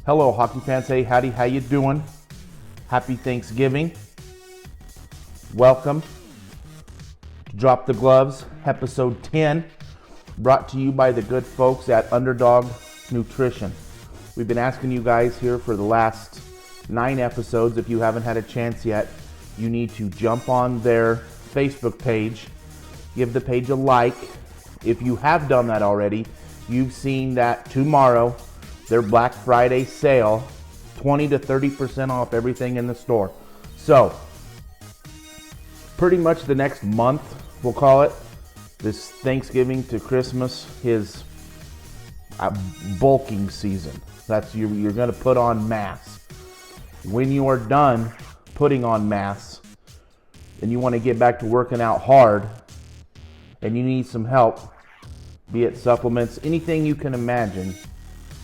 Hello, hockey fans. Hey, howdy, how you doing? Happy Thanksgiving. Welcome to Drop the Gloves, episode 10, brought to you by the good folks at Underdog Nutrition. We've been asking you guys here for the last 9 episodes. If you haven't had a chance yet, you need to jump on their Facebook page, give the page a like. If you have done that already, you've seen that tomorrow, their Black Friday sale, 20 to 30% off everything in the store. So, pretty much the next month, we'll call it, this Thanksgiving to Christmas is a bulking season. That's you're going to put on mass. When you are done putting on mass and you want to get back to working out hard and you need some help, be it supplements, anything you can imagine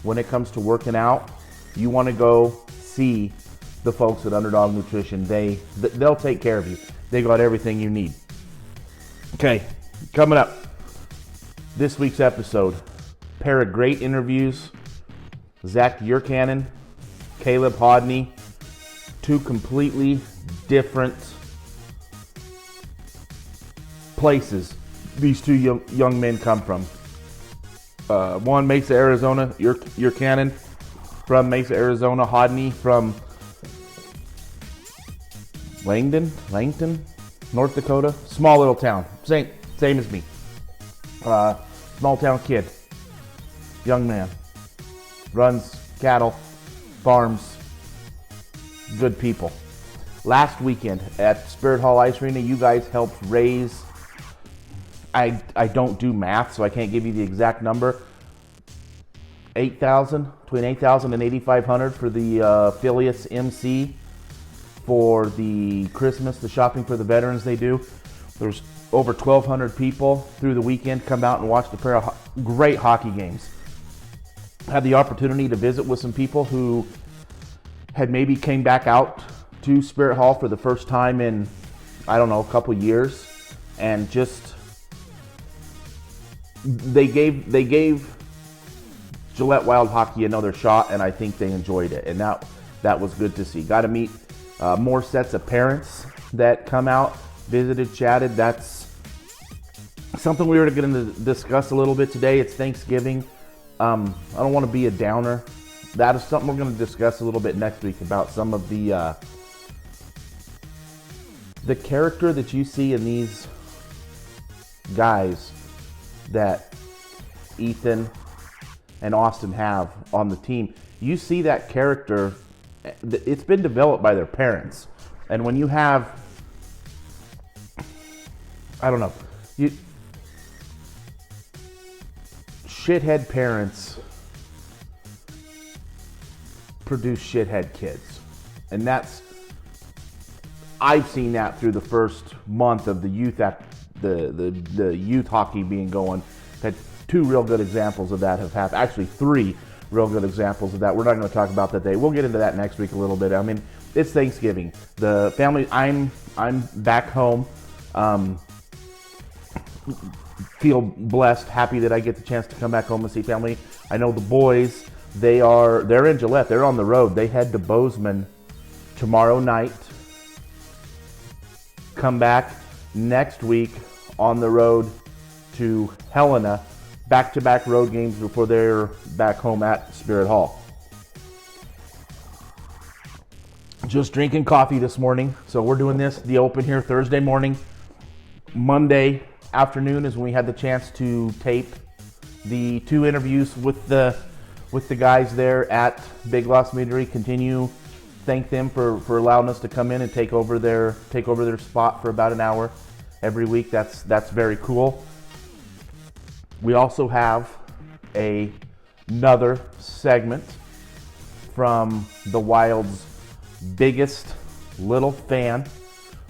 when it comes to working out, you want to go see the folks at Underdog Nutrition. They'll take care of you. They got everything you need. Okay, coming up, this week's episode, pair of great interviews. Zac Yurkanin, Kaleb Hodny, two completely different places these two young men come from. One, Mesa, Arizona, Yurkanin from Mesa, Arizona. Hodney from Lankin, North Dakota. Small little town, same as me. Small town kid, young man, runs cattle, farms, good people. Last weekend at Spirit Hall Ice Arena, you guys helped raise, I don't do math, so I can't give you the exact number, between $8,000 and $8,500 for the affiliates MC for the Christmas, the shopping for the veterans they do. There's over 1,200 people through the weekend come out and watched a pair of great hockey games. Had the opportunity to visit with some people who had maybe came back out to Spirit Hall for the first time in, a couple years, and just they gave Gillette Wild Hockey another shot, and I think they enjoyed it, and that was good to see. Got to meet more sets of parents that come out, visited, chatted. That's something we were going to discuss a little bit today. It's Thanksgiving. I don't want to be a downer. That is something we're going to discuss a little bit next week about some of the character that you see in these guys that Ethan and Austin have on the team. You see that character, it's been developed by their parents. And when you have, shithead parents produce shithead kids. And I've seen that through the first month of the youth the youth hockey being going. Had 2 real good examples of that have happened. Actually, 3 real good examples of that. We're not going to talk about that today. We'll get into that next week a little bit. I mean, it's Thanksgiving. The family, I'm back home. Feel blessed, happy that I get the chance to come back home and see family. I know the boys, they're in Gillette. They're on the road. They head to Bozeman tomorrow night. Come back next week on the road to Helena. Back-to-back road games before they're back home at Spirit Hall. Just drinking coffee this morning. So we're doing the open here Thursday morning. Monday afternoon is when we had the chance to tape the 2 interviews with the guys there at Big Lost Meadery. Thank them for allowing us to come in and take over their spot for about an hour every week. That's very cool. We also have another segment from the Wild's biggest little fan.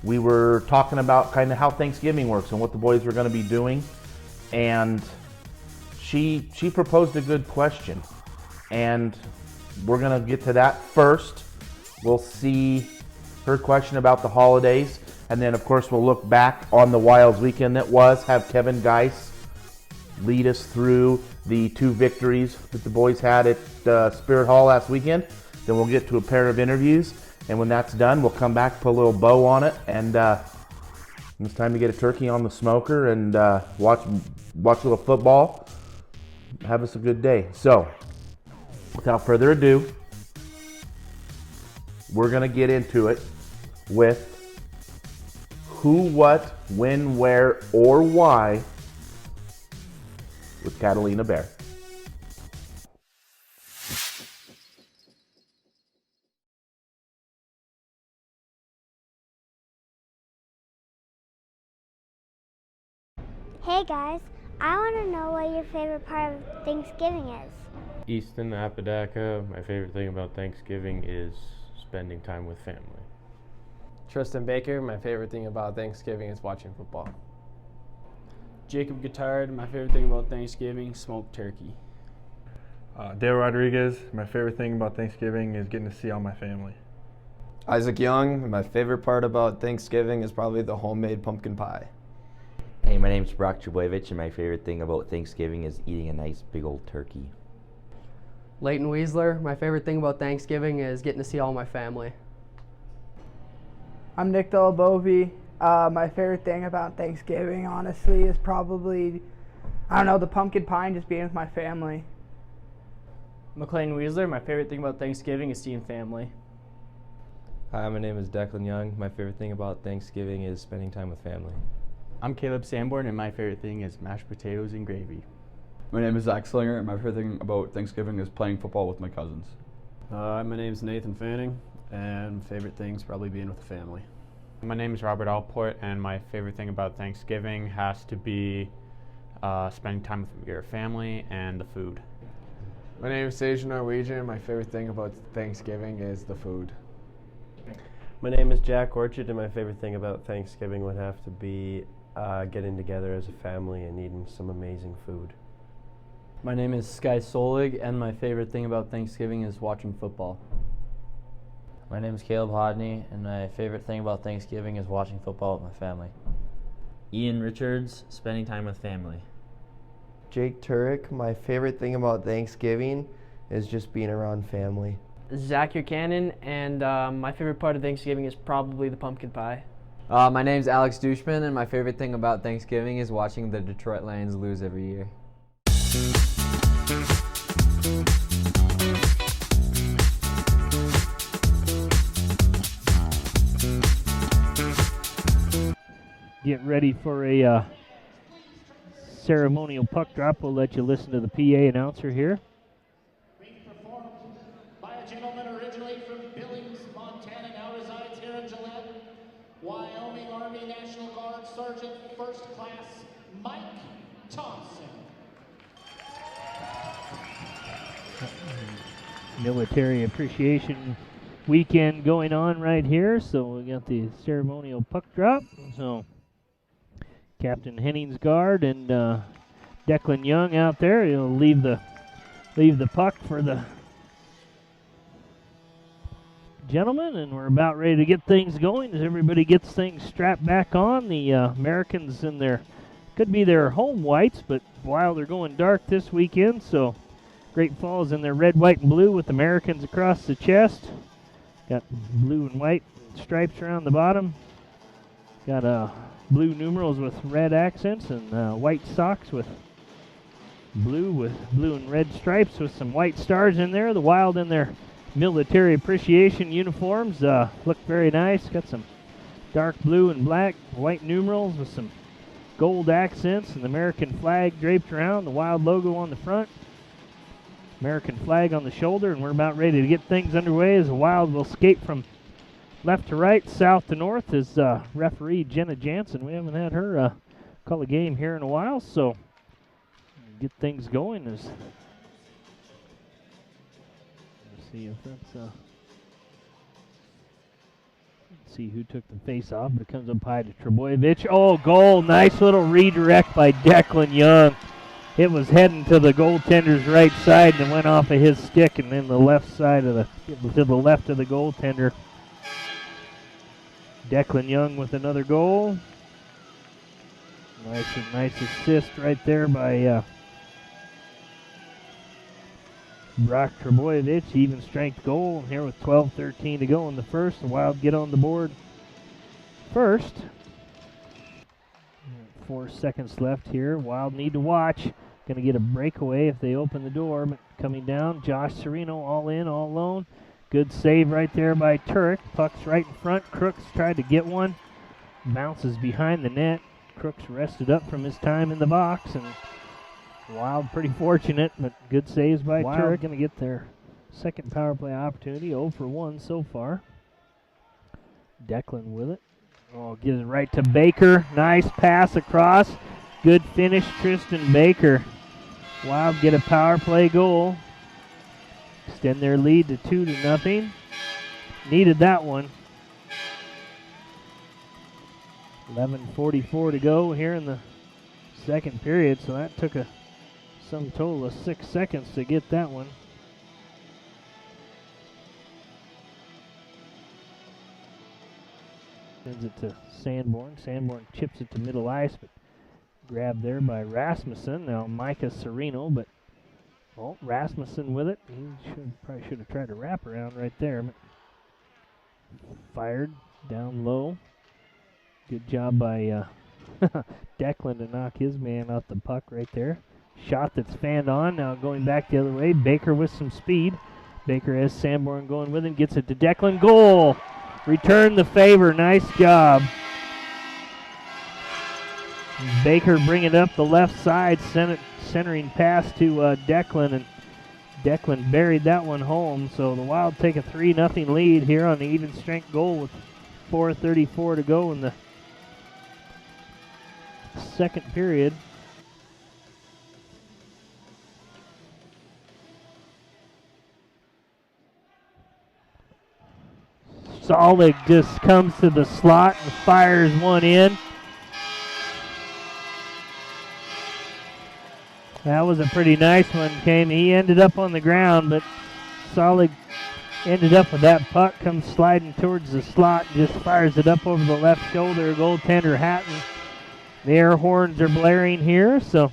We were talking about kind of how Thanksgiving works and what the boys were going to be doing, and she proposed a good question, and we're going to get to that first. We'll see her question about the holidays, and then of course we'll look back on the Wild's weekend that was, have Kevin Geis lead us through the 2 victories that the boys had at Spirit Hall last weekend. Then we'll get to a pair of interviews, and when that's done, we'll come back, put a little bow on it, and it's time to get a turkey on the smoker and watch a little football. Have us a good day. So, without further ado, we're going to get into it with who, what, when, where, or why with Catalina Bear. Hey guys, I want to know what your favorite part of Thanksgiving is. Easton, Apodaca, my favorite thing about Thanksgiving is spending time with family. Tristan Baker, my favorite thing about Thanksgiving is watching football. Jacob Guitard, my favorite thing about Thanksgiving, smoked turkey. Dale Rodriguez, my favorite thing about Thanksgiving is getting to see all my family. Isaac Young, my favorite part about Thanksgiving is probably the homemade pumpkin pie. Hey, my name's Brock Trebojevic, and my favorite thing about Thanksgiving is eating a nice big old turkey. Leighton Weisler, my favorite thing about Thanksgiving is getting to see all my family. I'm Nick Delabovi. My favorite thing about Thanksgiving, honestly, is probably, the pumpkin pie and just being with my family. McLean Weisler, my favorite thing about Thanksgiving is seeing family. Hi, my name is Declan Young. My favorite thing about Thanksgiving is spending time with family. I'm Caleb Sanborn, and my favorite thing is mashed potatoes and gravy. My name is Zach Slinger, and my favorite thing about Thanksgiving is playing football with my cousins. My name is Nathan Fanning, and favorite thing's probably being with the family. My name is Robert Allport, and my favorite thing about Thanksgiving has to be spending time with your family and the food. My name is Sage Norwegian, and my favorite thing about Thanksgiving is the food. My name is Jack Orchard, and my favorite thing about Thanksgiving would have to be getting together as a family and eating some amazing food. My name is Sky Solig, and my favorite thing about Thanksgiving is watching football. My name is Kaleb Hodny, and my favorite thing about Thanksgiving is watching football with my family. Ian Richards, spending time with family. Jake Turek, my favorite thing about Thanksgiving is just being around family. Zac Yurkanin, and my favorite part of Thanksgiving is probably the pumpkin pie. My name's Alex Dushman, and my favorite thing about Thanksgiving is watching the Detroit Lions lose every year. Get ready for a ceremonial puck drop. We'll let you listen to the PA announcer here. By a gentleman originally from Billings, Montana, now resides here in Gillette, Wyoming Army National Guard Sergeant First Class Mike Thompson. Military Appreciation Weekend going on right here, so we got the ceremonial puck drop. So Captain Henningsgaard and Declan Young out there. He'll leave the puck for the gentlemen, and we're about ready to get things going as everybody gets things strapped back on. The Americans in their, could be their home whites, but while they're going dark this weekend, so Great Falls in their red, white, and blue with Americans across the chest. Got blue and white stripes around the bottom. Got blue numerals with red accents and white socks with blue and red stripes with some white stars in there. The Wild in their Military Appreciation uniforms look very nice. Got some dark blue and black, white numerals with some gold accents and the American flag draped around. The Wild logo on the front. American flag on the shoulder, and we're about ready to get things underway as the Wild will skate from left to right, south to north as referee Jenna Jansen. We haven't had her call a game here in a while, so get things going. Let's see if that's let's see who took the face off, but it comes up high to Trebojevic. Oh, goal! Nice little redirect by Declan Young. It was heading to the goaltender's right side and went off of his stick and then the left side of to the left of the goaltender. Declan Young with another goal. Nice assist right there by Brock Trebojevic, even strength goal here with 12:13 to go in the first. The Wild get on the board first. 4 seconds left here. Wild need to watch. Going to get a breakaway if they open the door. But coming down, Josh Serino all in, all alone. Good save right there by Turek. Puck's right in front. Crooks tried to get one. Bounces behind the net. Crooks rested up from his time in the box. And Wild pretty fortunate, but good saves by Turek. Going to get their second power play opportunity. 0 for 1 so far. Declan with it. Oh, gives it right to Baker. Nice pass across. Good finish, Tristan Baker. Wild get a power play goal. Extend their lead to 2-0. Needed that one. 11:44 to go here in the second period, so that took a sum total of 6 seconds to get that one. Sends it to Sanborn. Sanborn chips it to middle ice, but grabbed there by Rasmussen. Now Micah Serino, but Rasmussen with it. He probably should have tried to wrap around right there, but fired down low. Good job by Declan to knock his man off the puck right there. Shot that's fanned on. Now going back the other way. Baker with some speed. Baker has Sanborn going with him. Gets it to Declan. Goal! Return the favor. Nice job. Baker bringing it up the left side, centering pass to Declan, and Declan buried that one home. So the Wild take a 3-0 lead here on the even strength goal with 4:34 to go in the second period. Solid just comes to the slot and fires one in. That was a pretty nice one, He ended up on the ground, but Solid ended up with that puck, comes sliding towards the slot, just fires it up over the left shoulder of goaltender Hatton. The air horns are blaring here, so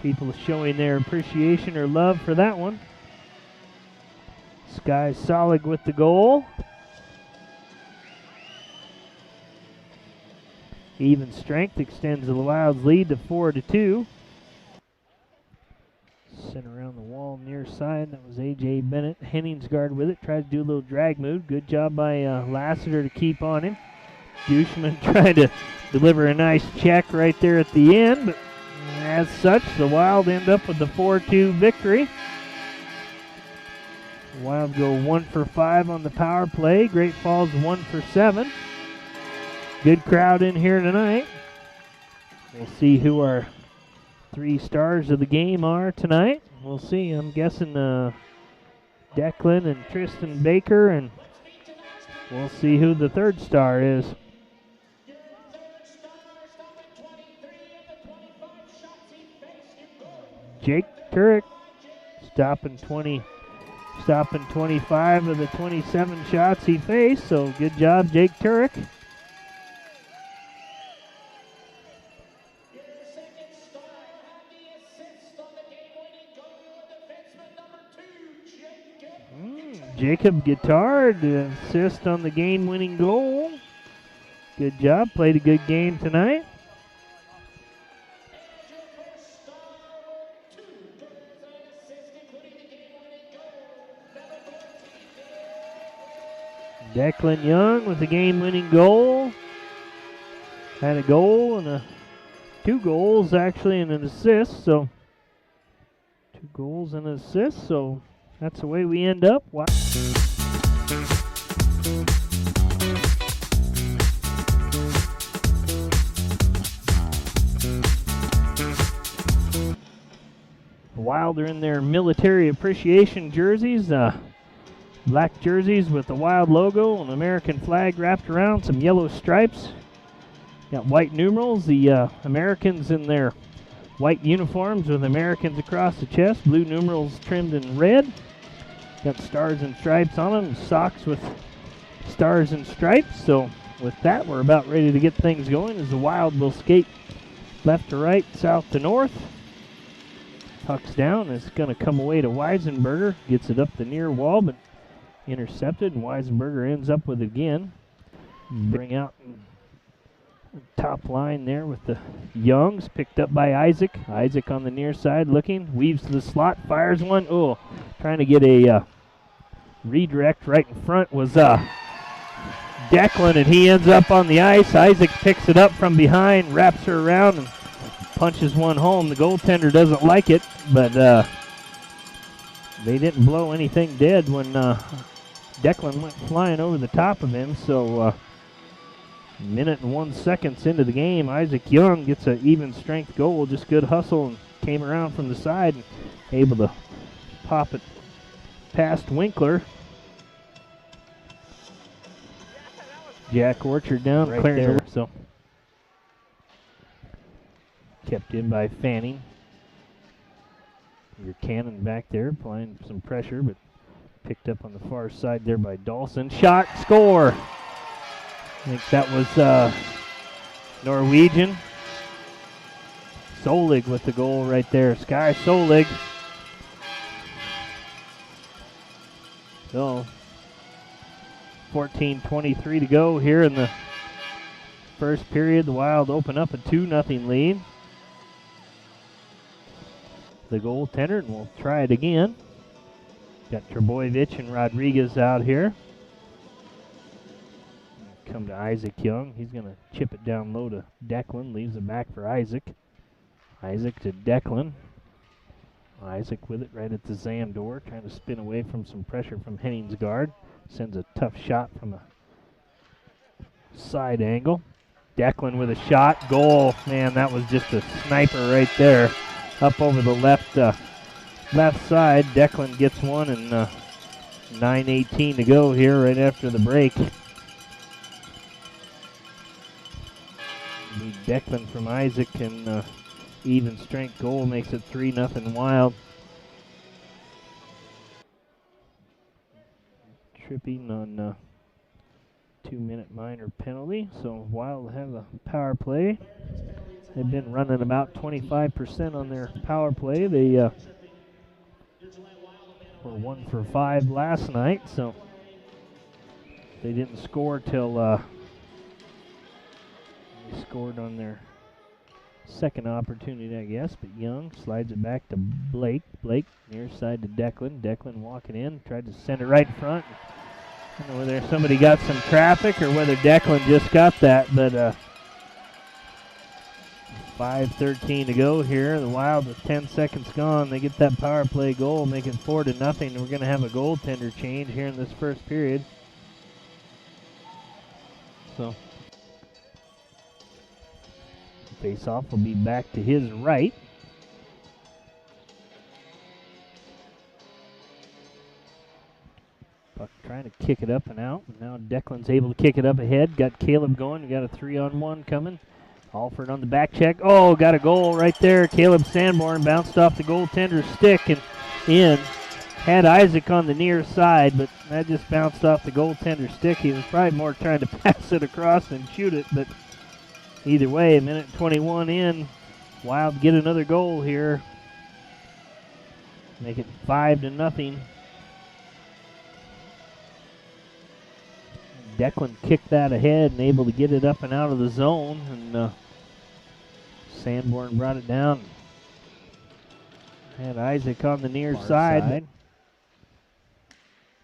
people showing their appreciation or love for that one. Sky Solid with the goal. Even strength extends the Wild's lead to 4-2. Sent around the wall near side. That was A.J. Bennett. Henningsgaard with it. Tried to do a little drag move. Good job by Lassiter to keep on him. Douchman tried to deliver a nice check right there at the end. But as such, the Wild end up with the 4-2 victory. The Wild go 1 for 5 on the power play. Great Falls 1 for 7. Good crowd in here tonight. We'll see who our 3 stars of the game are tonight. We'll see. I'm guessing Declan and Tristan Baker, and we'll see who the third star is. Jake Turek stopping 25 of the 27 shots he faced, so good job, Jake Turek. Jacob Guittard, the assist on the game-winning goal. Good job. Played a good game tonight. Declan Young with the game-winning goal. Had a goal and 2 goals actually and an assist. So 2 goals and an assist. So that's the way we end up. Wow. The Wild are in their military appreciation jerseys. Black jerseys with the Wild logo and American flag wrapped around, some yellow stripes. Got white numerals. The Americans in their white uniforms with Americans across the chest. Blue numerals trimmed in red. Got stars and stripes on them. Socks with stars and stripes. So with that, we're about ready to get things going as the Wild will skate left to right, south to north. Puck's down. It's going to come away to Weisenberger. Gets it up the near wall, but intercepted, and Weisenberger ends up with it again. Bring out top line there with the Youngs, picked up by Isaac. Isaac on the near side looking, weaves to the slot, fires one. Oh, trying to get a redirect right in front was Declan, and he ends up on the ice. Isaac picks it up from behind, wraps her around, and punches one home. The goaltender doesn't like it, but they didn't blow anything dead when Declan went flying over the top of him. So minute and 1 second into the game, Isaac Young gets an even strength goal. Just good hustle and came around from the side and able to pop it past Winkler. Jack Orchard down right there. So kept in by Fanning. Yurkanin back there applying some pressure, but picked up on the far side there by Dawson. Shot, score! I think that was Norwegian. Solig with the goal right there. Sky Solig. So 14:23 to go here in the first period. The Wild open up a 2-0 lead. The goaltender, and we'll try it again. Got Trebojevic and Rodriguez out here. Come to Isaac Young. He's going to chip it down low to Declan. Leaves it back for Isaac. Isaac to Declan. Isaac with it right at the Zam door. Trying to spin away from some pressure from Henning's guard. Sends a tough shot from a side angle. Declan with a shot. Goal. Man, that was just a sniper right there. Up over the left side. Declan gets one, and 9:18 to go here right after the break. Declan from Isaac, and even strength goal makes it 3-0 Wild. Tripping on 2-minute minor penalty, so Wild have a power play. They've been running about 25% on their power play. They were 1 for 5 last night, so they didn't score till they scored on their second opportunity, I guess. But Young slides it back to Blake. Blake near side to Declan. Declan walking in, tried to send it right in front. I don't know whether somebody got some traffic or whether Declan just got that, but 5:13 to go here. The Wild with 10 seconds gone. They get that power play goal, make it 4-0. We're going to have a goaltender change here in this first period. So face-off will be back to his right. Puck trying to kick it up and out. And now Declan's able to kick it up ahead. Got Kaleb going. We got a 3-on-1 coming. Alford on the back check. Oh, got a goal right there. Caleb Sanborn bounced off the goaltender's stick and in. Had Isaac on the near side, but that just bounced off the goaltender's stick. He was probably more trying to pass it across than shoot it, but either way, a minute 21 in. Wild get another goal here. Make it 5-0. Declan kicked that ahead and able to get it up and out of the zone, and Sanborn brought it down. Had Isaac on the near side.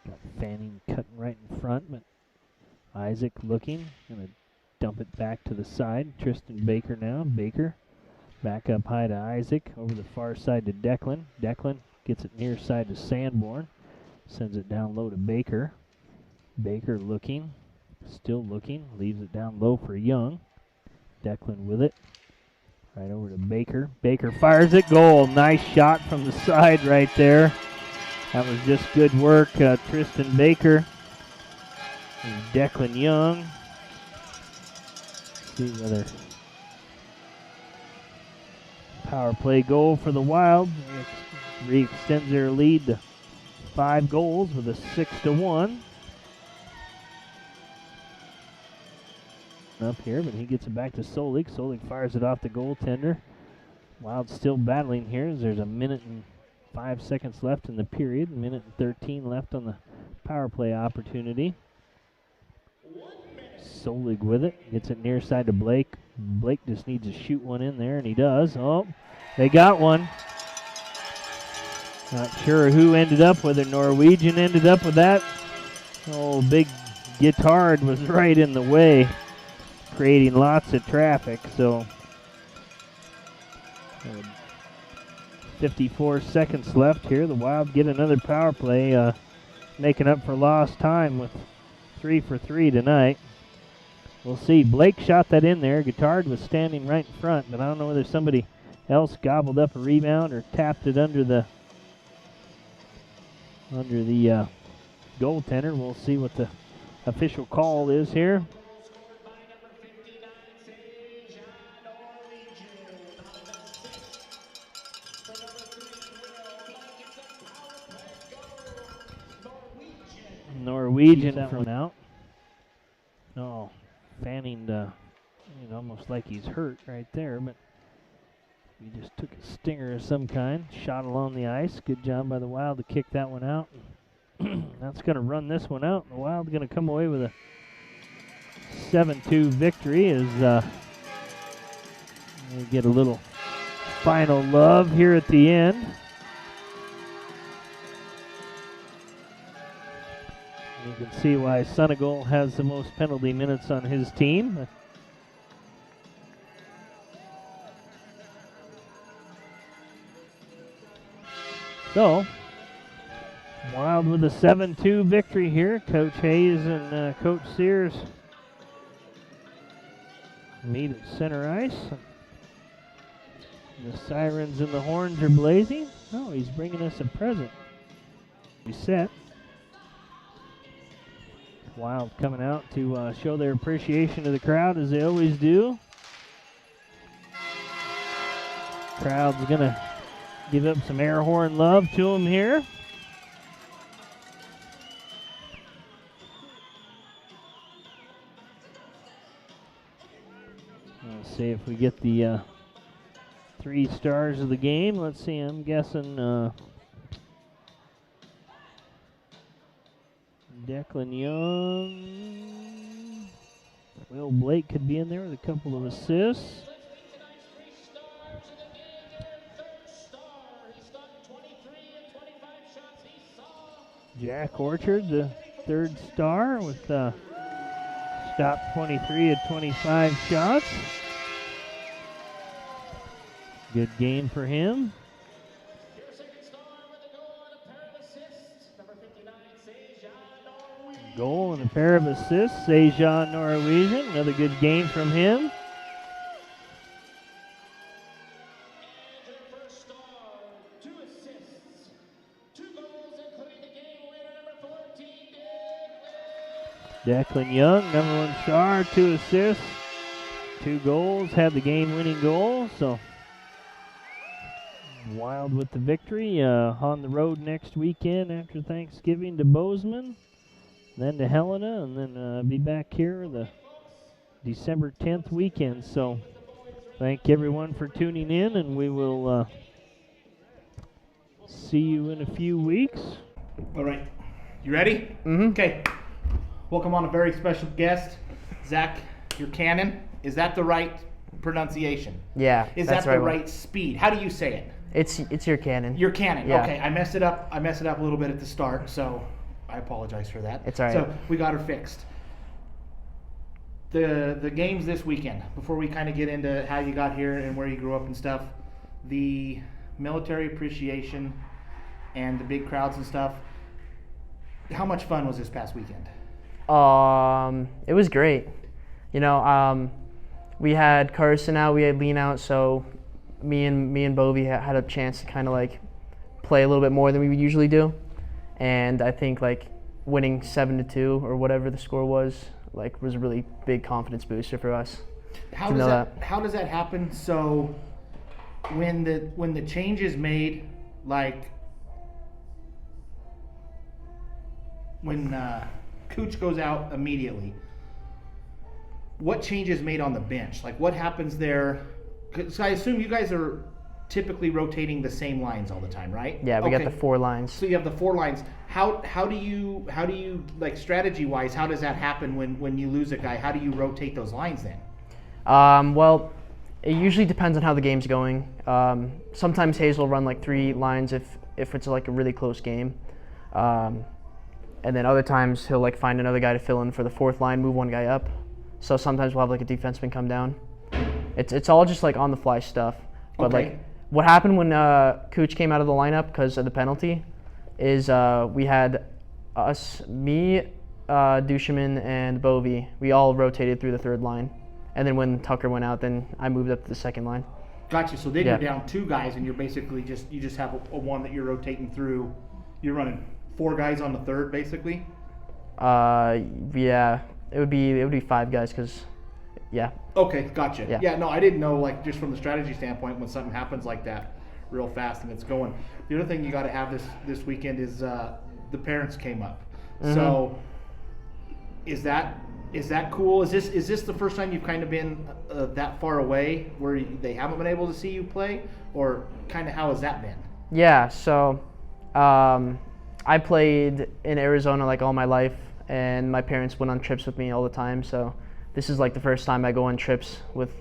Got Fanning cutting right in front, but Isaac looking, gonna dump it back to the side. Tristan Baker now. Baker back up high to Isaac, over the far side to Declan. Declan gets it near side to Sanborn, sends it down low to Baker. Baker looking, still looking, leaves it down low for Young. Declan with it, right over to Baker. Baker fires it, goal. Nice shot from the side right there. That was just good work, Tristan Baker. And Declan Young. See whether power play goal for the Wild. Re-extends their lead to 5 goals with a 6-1. Up here, but he gets it back to Solig. Solig fires it off the goaltender. Wild still battling here as there's a minute and 5 seconds left in the period. A minute and 13 left on the power play opportunity. Solig with it. Gets it near side to Blake. Blake just needs to shoot one in there, and he does. Oh, they got one. Not sure who ended up with it. Norwegian ended up with that. Oh, big Guitard was right in the way, creating lots of traffic. So 54 seconds left here. The Wild get another power play, making up for lost time with 3 for 3 tonight. We'll see. Blake shot that in there. Guitard was standing right in front, but I don't know whether somebody else gobbled up a rebound or tapped it under the goaltender. We'll see what the official call is here. Norwegian that one out. Oh, Fanning, almost like he's hurt right there, but he just took a stinger of some kind. Shot along the ice. Good job by the Wild to kick that one out. That's going to run this one out. The Wild going to come away with a 7-2 victory as we get a little final love here at the end. You can see why Senegal has the most penalty minutes on his team. So, Wild with a 7-2 victory here. Coach Hayes and Coach Sears meet at center ice. The sirens and the horns are blazing. Oh, he's bringing us a present. We set. Wild coming out to show their appreciation to the crowd as they always do. Crowd's going to give up some air horn love to them here. Let's see if we get the 3 stars of the game. Let's see, I'm guessing Declan Young. Will Blake could be in there with a couple of assists. Jack Orchard, the 3rd star, with stopped 23 of 25 shots. Good game for him. Goal and a pair of assists. Sejan Norwegian, another good game from him. Declan Young, number 1 star, 2 assists, 2 goals, had the game-winning goal. So Wild with the victory. On the road next weekend after Thanksgiving to Bozeman, then to Helena, and then be back here the December 10th weekend. So thank everyone for tuning in, and we will see you in a few weeks. All right. You ready? Mm-hmm. Okay. Welcome on a very special guest, Zac Yurkanin. Is that the right pronunciation? Yeah. Is that the right speed? How do you say it? It's Yurkanin. Yurkanin. Yeah. Okay. I messed it up a little bit at the start, so I apologize for that. It's all right. So we got her fixed. The games this weekend, before we kind of get into how you got here and where you grew up and stuff, the military appreciation and the big crowds and stuff, how much fun was this past weekend? It was great. We had Carson out, we had Lean out, so me and Bovey had a chance to kind of like play a little bit more than we would usually do. And I think like winning 7-2 or whatever the score was a really big confidence booster for us. How does that happen? So when the change is made, like when Cooch goes out immediately, what change is made on the bench? Like what happens there? Because I assume you guys are typically rotating the same lines all the time, right? Yeah, we got the 4 lines. So you have the 4 lines. How do you like strategy wise? How does that happen when you lose a guy? How do you rotate those lines then? Well, it usually depends on how the game's going. Sometimes Hayes will run like 3 lines if it's like a really close game. And then other times he'll like find another guy to fill in for the 4th line, move one guy up. So sometimes we'll have like a defenseman come down. It's all just like on the fly stuff. But like what happened when Cooch came out of the lineup because of the penalty is we had me, Duchemin, and Bovey. We all rotated through the 3rd line. And then when Tucker went out, then I moved up to the 2nd line. Gotcha. So then you're down 2 guys, and you're basically just have a one that you're rotating through. You're running 4 guys on the 3rd, basically. Yeah, it would be 5 guys because, yeah. Okay, gotcha. Yeah. Yeah, no, I didn't know, like, just from the strategy standpoint, when something happens like that real fast and it's going. The other thing you got to have this weekend is the parents came up. Mm-hmm. So is that cool? Is this the first time you've kind of been that far away where they haven't been able to see you play, or kind of how has that been? Yeah, so I played in Arizona like all my life, and my parents went on trips with me all the time. So this is like the first time I go on trips with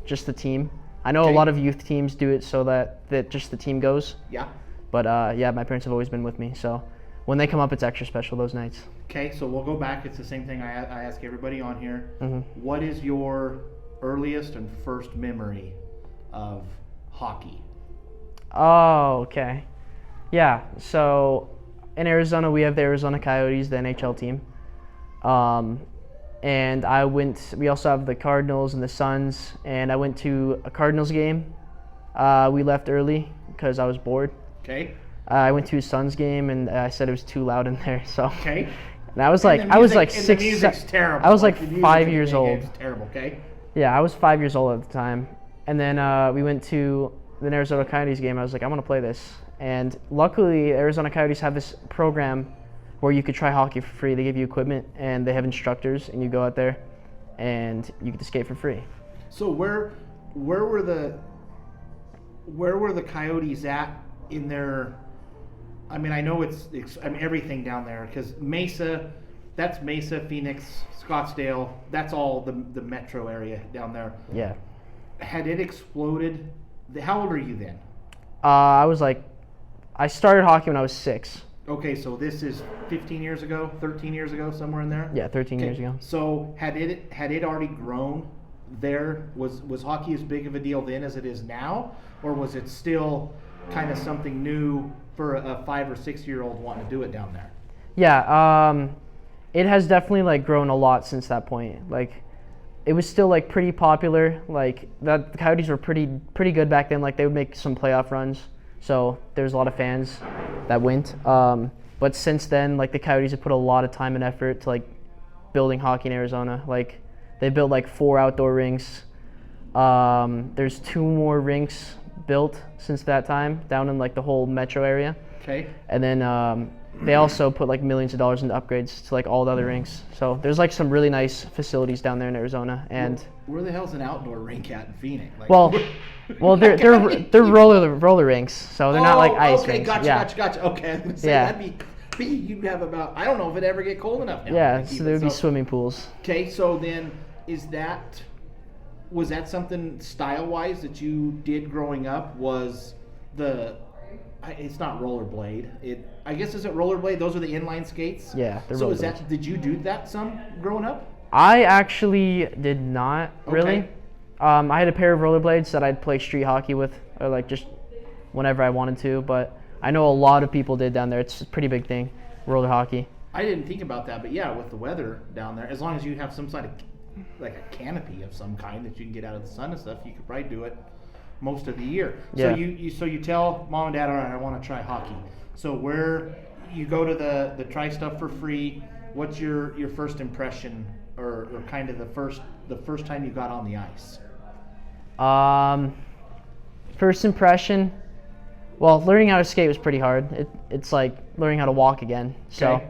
just the team. I know a lot of youth teams do it so that just the team goes. Yeah. But yeah, my parents have always been with me. So when they come up, it's extra special those nights. Okay, so we'll go back. It's the same thing I ask everybody on here. Mm-hmm. What is your earliest and first memory of hockey? Oh, okay. Yeah, so in Arizona, we have the Arizona Coyotes, the NHL team. And we also have the Cardinals and the Suns, and I went to a Cardinals game. We left early because I was bored. Okay. I went to a Suns game, and I said it was too loud in there. So. Okay. And I was like, The music's terrible. I was like the music 5 in the years game old. is terrible. Okay. Yeah, I was 5 years old at the time, and then we went to the Arizona Coyotes game. I was like, I want to play this, and luckily, Arizona Coyotes have this program where you could try hockey for free. They give you equipment, and they have instructors, and you go out there, and you get to skate for free. So where were the Coyotes at in their? I mean, I know it's everything down there because Mesa, that's Mesa, Phoenix, Scottsdale. That's all the metro area down there. Yeah. Had it exploded? How old are you then? I started hockey when I was 6. Okay, so this is 15 years ago, 13 years ago, somewhere in there? Yeah, 13 years ago. So had it already grown there? Was hockey as big of a deal then as it is now? Or was it still kind of something new for a 5 or 6 year old wanting to do it down there? Yeah, it has definitely like grown a lot since that point. Like, it was still like pretty popular. Like the Coyotes were pretty good back then. Like they would make some playoff runs, so there's a lot of fans that went. But since then, like the Coyotes have put a lot of time and effort to like building hockey in Arizona. Like they built like 4 outdoor rinks. There's 2 more rinks built since that time down in like the whole metro area. Okay. And then they also put like millions of dollars into upgrades to like all the other rinks. So there's like some really nice facilities down there in Arizona. And where the hell's an outdoor rink at in Phoenix? Like, well, they're roller rinks, so they're not like ice rinks. Gotcha. Okay, I was gonna say that'd be you'd have about, I don't know if it ever get cold enough now. Yeah, so there would be swimming pools. Okay, so then was that something style-wise that you did growing up? Was it's not rollerblade. I guess is it rollerblade? Those are the inline skates. Yeah, they're so rollerblades. Did you do that some growing up? I actually did not really. Okay. I had a pair of rollerblades that I'd play street hockey with, or like just whenever I wanted to. But I know a lot of people did down there. It's a pretty big thing, roller hockey. I didn't think about that, but yeah, with the weather down there, as long as you have some sort of like a canopy of some kind that you can get out of the sun and stuff, you could probably do it most of the year. Yeah. So you tell mom and dad, all right, I want to try hockey. So where you go to the try stuff for free, what's your first impression or kind of the first time you got on the ice? First impression, well, learning how to skate was pretty hard. It's like learning how to walk again. So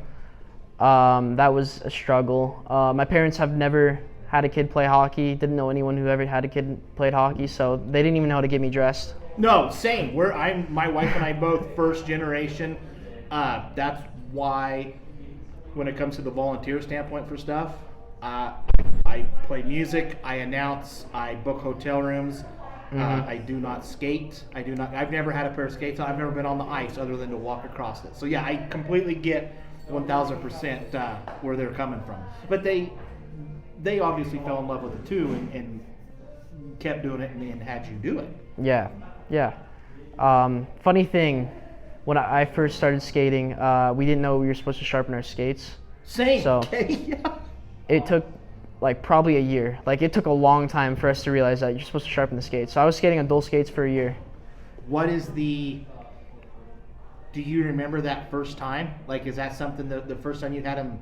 that was a struggle. My parents have never had a kid play hockey, didn't know anyone who ever had a kid played hockey, so they didn't even know how to get me dressed. No, same. My wife and I both first generation. That's why when it comes to the volunteer standpoint for stuff, I play music, I announce, I book hotel rooms. I do not skate. I've never had a pair of skates. I've never been on the ice other than to walk across it. So yeah, I completely get 1,000% where they're coming from. But they obviously fell in love with it too and kept doing it and had you do it. Yeah. Funny thing, when I first started skating, we didn't know we were supposed to sharpen our skates. Same. So Okay. it took like probably a year. Like it took a long time for us to realize that you're supposed to sharpen the skates. So I was skating on dual skates for a year. Do you remember that first time? Like, is that something the first time you had them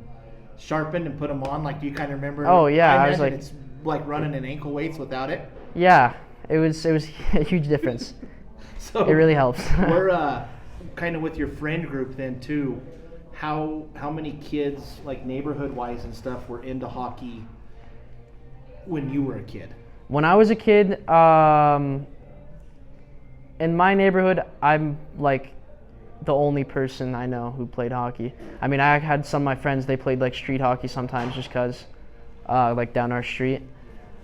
sharpened and put them on? Like, do you kind of remember? Oh yeah, I was like, it's like running in ankle weights without it. Yeah, it was a huge difference. So it really helps. We're kind of with your friend group then too. How many kids, like neighborhood wise and stuff, were into hockey when you were a kid? When I was a kid, in my neighborhood, I'm like the only person I know who played hockey. I mean, I had some of my friends, they played like street hockey sometimes just because, like down our street.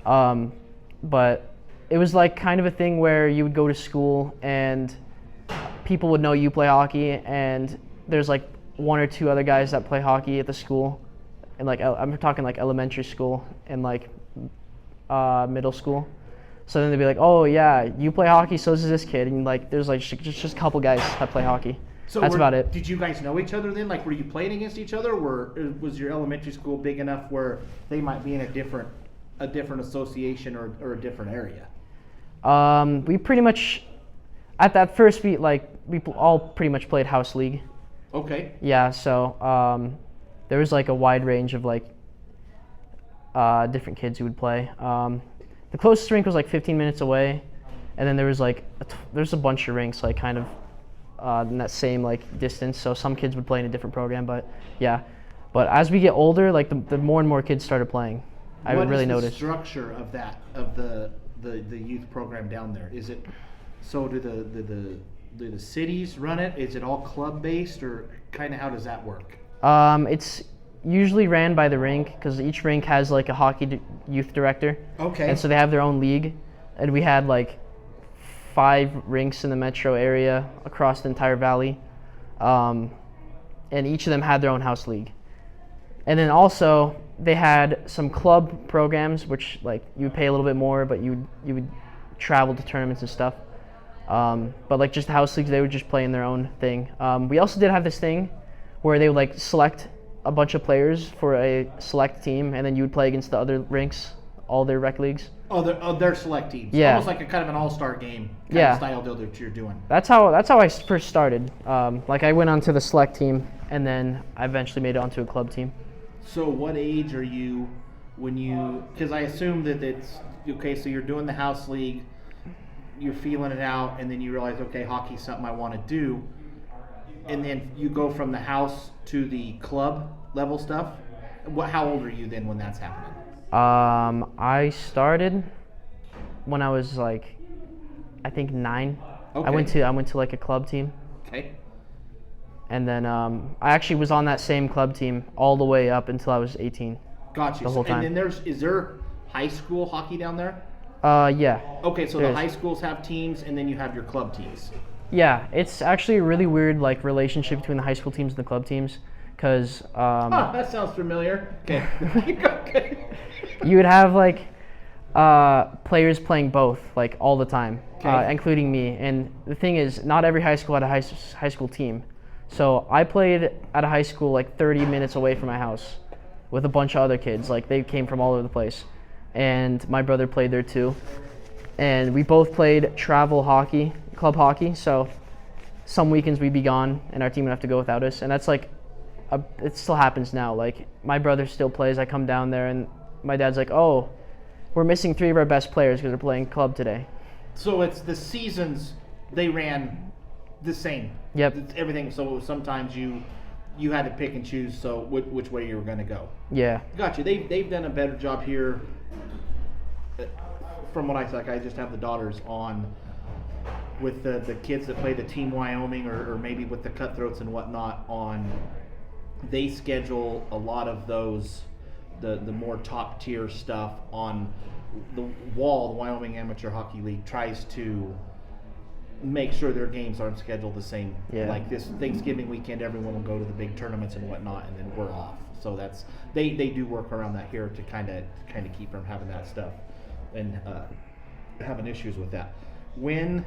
But it was like kind of a thing where you would go to school and people would know you play hockey, and there's like one or two other guys that play hockey at the school. And like, I'm talking like elementary school and like middle school. So then they'd be like, oh yeah, you play hockey, so does this kid. And like, there's like just a couple guys that play hockey. So that's about it. Did you guys know each other then? Like, were you playing against each other, or was your elementary school big enough where they might be in a different association or a different area? We pretty much, at that first we all pretty much played house league. Okay. Yeah, so there was like a wide range of like different kids who would play. The closest rink was like 15 minutes away, and then there was like there's a bunch of rinks like kind of in that same like distance. So some kids would play in a different program, but yeah. But as we get older, like the more and more kids started playing, I would really notice. What is the structure of that the youth program down there? Is it so do the cities run it? Is it all club based, or kind of how does that work? It's usually ran by the rink because each rink has like a hockey youth director. Okay. And so they have their own league, and we had like 5 rinks in the metro area across the entire valley, and each of them had their own house league. And then also they had some club programs, which like you would pay a little bit more, but you would travel to tournaments and stuff. But like just the house leagues, they would just play in their own thing. We also did have this thing where they would like select a bunch of players for a select team, and then you would play against the other rinks, all their rec leagues. They're select teams. Yeah. Almost like a kind of an all-star game kind of style deal that you're doing. That's how I first started. Like I went onto the select team, and then I eventually made it onto a club team. So what age are you when you, because I assume that it's, okay, so you're doing the house league, you're feeling it out, and then you realize, okay, hockey's something I want to do. And then you go from the house to the club level stuff. How old are you then when that's happening? I started when I was like, I think 9. Okay. I went to like a club team. Okay. And then I actually was on that same club team all the way up until I was 18. Got you. The whole time. And then is there high school hockey down there? Yeah. Okay, so the high schools have teams, and then you have your club teams. Yeah, it's actually a really weird like relationship between the high school teams and the club teams, because that sounds familiar. Okay. Okay. You would have like players playing both like all the time, including me. And the thing is, not every high school had a high school team. So I played at a high school like 30 minutes away from my house with a bunch of other kids. Like they came from all over the place. And my brother played there too. And we both played travel hockey, club hockey. So some weekends we'd be gone and our team would have to go without us. And that's like, it still happens now. Like my brother still plays. I come down there and my dad's like, oh, we're missing 3 of our best players because they're playing club today. So it's the seasons, they ran the same. Yep. It's everything. So sometimes you had to pick and choose. So which way you were going to go. Yeah. Gotcha. They've done a better job here. From what I just have the daughters on with the kids that play the Team Wyoming or maybe with the Cutthroats and whatnot they schedule a lot of those, the more top tier stuff on the wall. The Wyoming Amateur Hockey League tries to make sure their games aren't scheduled the same. Yeah. Like this Thanksgiving weekend, everyone will go to the big tournaments and whatnot, and then we're off. So that's they do work around that here to kind of keep from having that stuff and having issues with that. When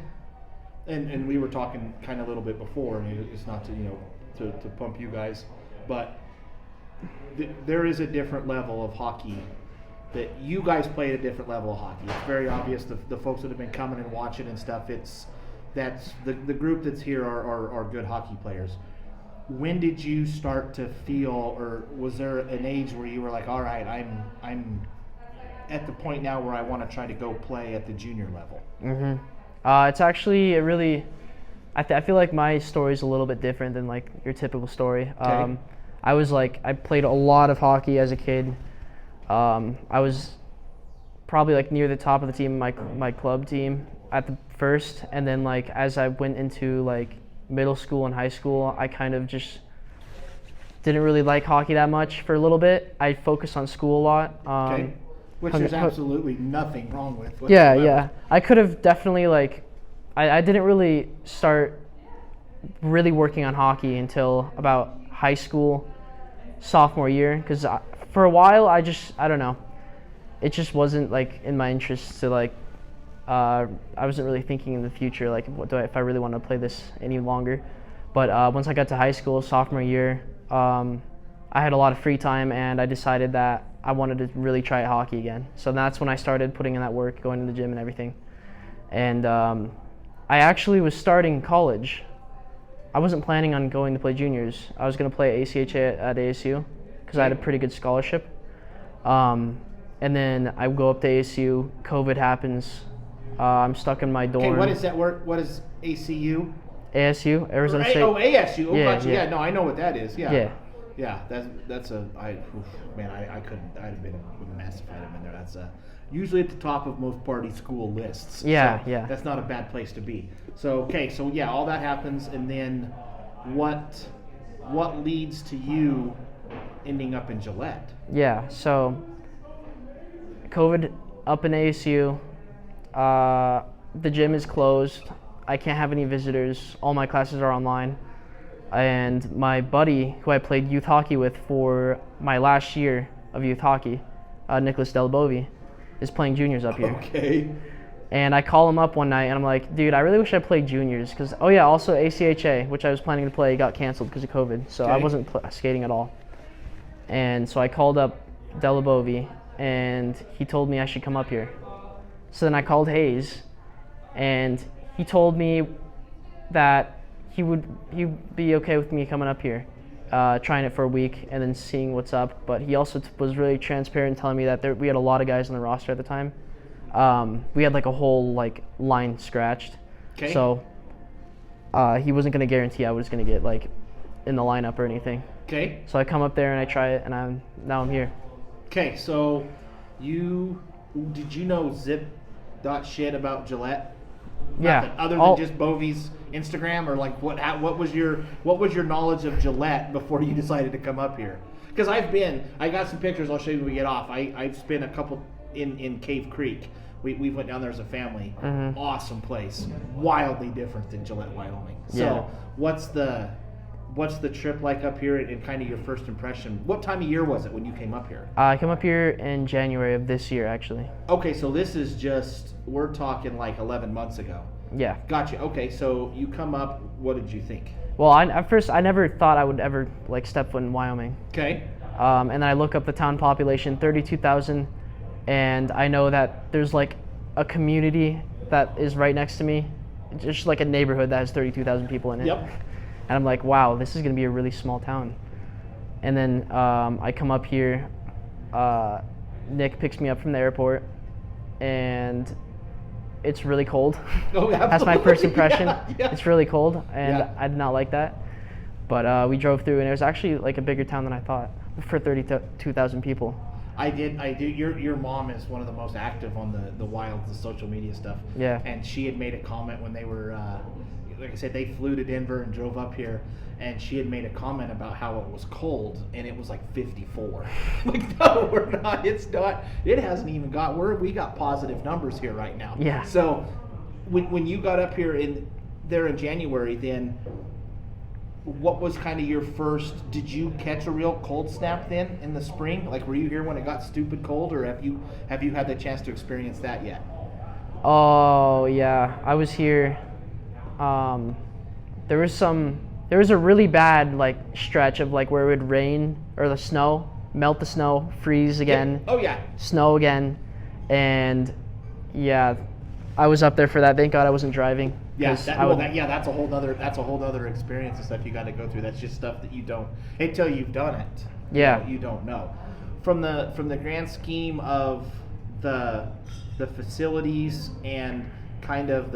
and we were talking kind of a little bit before, and it's not to pump you guys, but there is a different level of hockey that you guys play at a different level of hockey. It's very obvious. The folks that have been coming and watching and stuff, that's the group that's here are good hockey players. When did you start to feel, or was there an age where you were like, all right, I'm at the point now where I want to try to go play at the junior level? It's actually I feel like my story is a little bit different than like your typical story. Okay. I played a lot of hockey as a kid. I was probably like near the top of the team, my club team at the first, and then like as I went into like middle school and high school, I kind of just didn't really like hockey that much for a little bit. I focused on school a lot. Okay. Which there's absolutely nothing wrong with. Yeah. I could have definitely I didn't really start really working on hockey until about high school, sophomore year, because for a while I don't know, it just wasn't like in my interest to like, I wasn't really thinking in the future like if I really want to play this any longer. But once I got to high school, sophomore year, I had a lot of free time and I decided that I wanted to really try hockey again. So that's when I started putting in that work, going to the gym and everything. And I actually was starting college. I wasn't planning on going to play juniors. I was going to play ACHA at ASU because I had a pretty good scholarship. And then I go up to ASU, COVID happens. I'm stuck in my dorm. Okay, what is that word? What is ACU? ASU, Arizona State. Oh, ASU. Oh, yeah, gotcha. Yeah, no, I know what that is. Yeah. Yeah. Yeah, that's man, I couldn't. I'd have been a mess if I'd have been there. That's usually at the top of most party school lists. Yeah, so yeah. That's not a bad place to be. So okay, so yeah, all that happens, and then what leads to you ending up in Gillette? Yeah, so COVID up in ASU, the gym is closed. I can't have any visitors. All my classes are online. And my buddy, who I played youth hockey with for my last year of youth hockey, Nicholas Delabovi, is playing juniors up here. Okay. And I call him up one night, and I'm like, dude, I really wish I played juniors. Because, oh yeah, also ACHA, which I was planning to play, got canceled because of COVID. So I wasn't skating at all. And so I called up Delabovi, and he told me I should come up here. So then I called Hayes, and he told me that he'd be okay with me coming up here, trying it for a week and then seeing what's up. But he also was really transparent, telling me that we had a lot of guys on the roster at the time. We had like a whole like line scratched. Okay. So he wasn't going to guarantee I was going to get like in the lineup or anything. Okay. So I come up there and I try it, and now I'm here. Okay, so did you know zip.shit about Gillette? Yeah. Nothing, other than just Bovie's Instagram, or like what was your knowledge of Gillette before you decided to come up here? Because I got some pictures. I'll show you when we get off. I've spent a couple in Cave Creek. We went down there as a family. Mm-hmm. Awesome place. Wildly different than Gillette, Wyoming. So Yeah. what's the trip like up here and kind of your first impression? What time of year was it when you came up here? I came up here in January of this year, actually. Okay, so this is we're talking like 11 months ago. Yeah. Gotcha. Okay, so you come up, what did you think? Well, at first I never thought I would ever like step foot in Wyoming. Okay. And then I look up the town population, 32,000, and I know that there's like a community that is right next to me, just like a neighborhood that has 32,000 people in it. Yep. And I'm like, wow, this is gonna be a really small town. And then I come up here, Nick picks me up from the airport, and it's really cold. Oh, That's my first impression. Yeah. It's really cold, and Yeah. I did not like that. But we drove through, and it was actually like a bigger town than I thought for 32,000 people. I do. Your mom is one of the most active on the Wilds, the social media stuff. Yeah. And she had made a comment when they were, like I said, they flew to Denver and drove up here, and she had made a comment about how it was cold, and it was like 54. Like, no, we're not. It's not. It hasn't even got. We got positive numbers here right now. Yeah. So, when you got up here there in January, then what was kind of your first? Did you catch a real cold snap then in the spring? Like, were you here when it got stupid cold, or have you had the chance to experience that yet? Oh yeah, I was here. There was a really bad like stretch of like where it would rain or the snow, melt the snow, freeze again. Yeah. Oh yeah. Snow again, and yeah, I was up there for that. Thank God I wasn't driving. Yeah, that's a whole other experience and stuff you got to go through. That's just stuff that you don't until you've done it. Yeah. You don't know. From the grand scheme of the facilities and kind of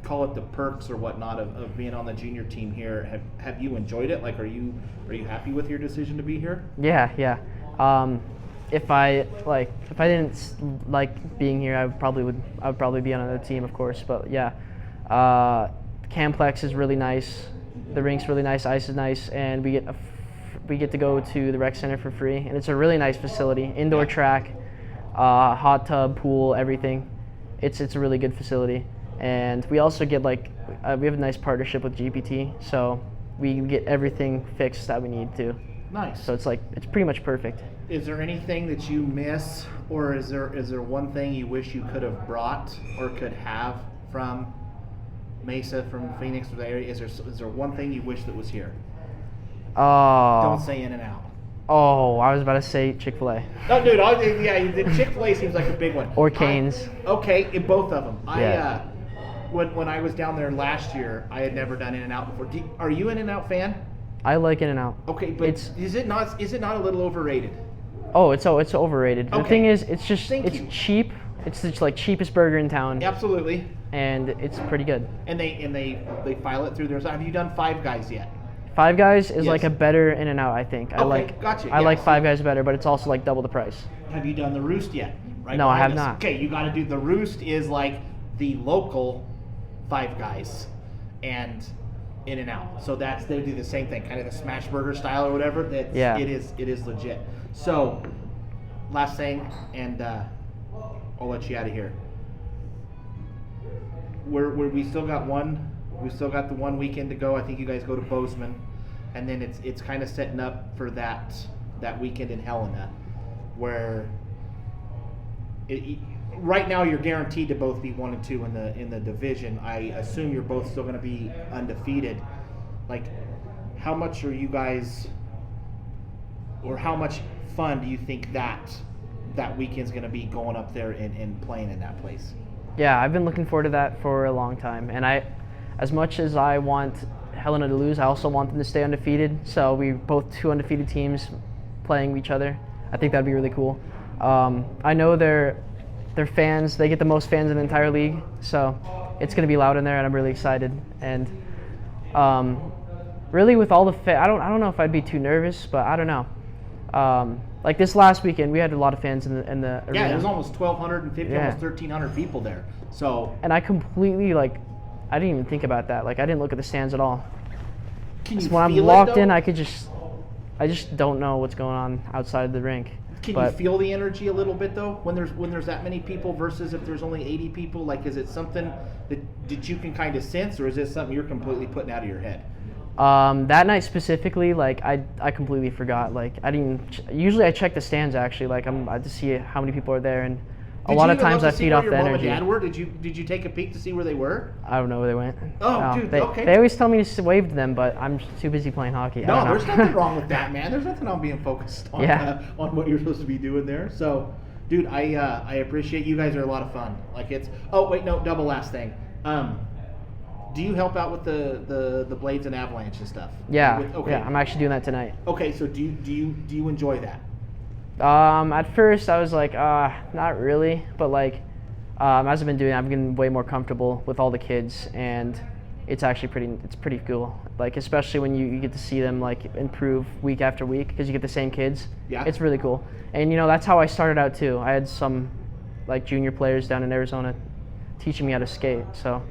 call it the perks or whatnot of being on the junior team here, have you enjoyed it? Like, are you happy with your decision to be here? Yeah. If I didn't like being here, I would probably be on another team, of course. But yeah, Camplex is really nice. The rink's really nice. Ice is nice, and we get to go to the rec center for free, and it's a really nice facility. Indoor track, hot tub, pool, everything. It's a really good facility, and we also get we have a nice partnership with GPT, so we get everything fixed that we need to. Nice. So it's pretty much perfect. Is there anything that you miss, or is there one thing you wish you could have brought or could have from Mesa, from Phoenix, or the area? Is there one thing you wish that was here? Don't say In-N-Out. Oh, I was about to say Chick-fil-A. No, dude. The Chick-fil-A seems like a big one. Or Cane's. Okay, in both of them. Yeah. When I was down there last year, I had never done In-N-Out before. Are you an In-N-Out fan? I like In-N-Out. Okay, but is it not a little overrated? Oh, it's overrated. Okay. The thing is, it's cheap. It's just like cheapest burger in town. Absolutely. And it's pretty good. And they file it through there. So have you done Five Guys yet? Five Guys is Yes. like a better In-N-Out, I think. Gotcha. I like Five Guys better, but it's also like double the price. Have you done the Roost yet? Right No, I have behind us. not. Okay, you got to do the Roost. Is like the local Five Guys, and In-N-Out. So they do the same thing, kind of the smash burger style or whatever. It is legit. So, last thing, and I'll let you out of here. We still got the 1 weekend to go. I think you guys go to Bozeman, and then it's kind of setting up for that weekend in Helena, where right now you're guaranteed to both be 1 and 2 in the division. I assume you're both still going to be undefeated. Like, how much are you guys, or how much fun do you think that weekend's going to be going up there and playing in that place? Yeah, I've been looking forward to that for a long time, and as much as I want Helena to lose, I also want them to stay undefeated. So we both 2 undefeated teams playing each other. I think that'd be really cool. I know their fans, they get the most fans in the entire league, so it's going to be loud in there, and I'm really excited. And really, with all the I don't know if I'd be too nervous, but I don't know. Like this last weekend, we had a lot of fans in the arena. Yeah, there was almost 1,250, almost 1,300 people there. So. And I completely I didn't even think about that. Like, I didn't look at the stands at all. When I'm locked in, I just don't know what's going on outside the rink. Can you feel the energy a little bit though when there's that many people versus if there's only 80 people? Like, is it something that you can kind of sense, or is it something you're completely putting out of your head? That night specifically, like I completely forgot. Like, I didn't. Usually I check the stands actually. Like, to see how many people are there, and a lot of times I feed off the energy. Did you even look to see where your mom and dad were? Did you take a peek to see where they were? I don't know where they went. Oh, dude, okay. They always tell me to wave to them, but I'm too busy playing hockey. No, there's nothing wrong with that, man. There's nothing on being focused on on what you're supposed to be doing there. So, dude, I appreciate you guys are a lot of fun. Like, it's. Oh wait, no, double last thing. Do you help out with the blades and avalanche and stuff? Yeah. Okay. Yeah, I'm actually doing that tonight. Okay, so do you enjoy that? At first I was like, not really, but like, as I've been doing it, I'm getting way more comfortable with all the kids, and it's actually pretty cool. Like, especially when you get to see them like improve week after week because you get the same kids. Yeah. It's really cool. And that's how I started out too. I had some like junior players down in Arizona teaching me how to skate. So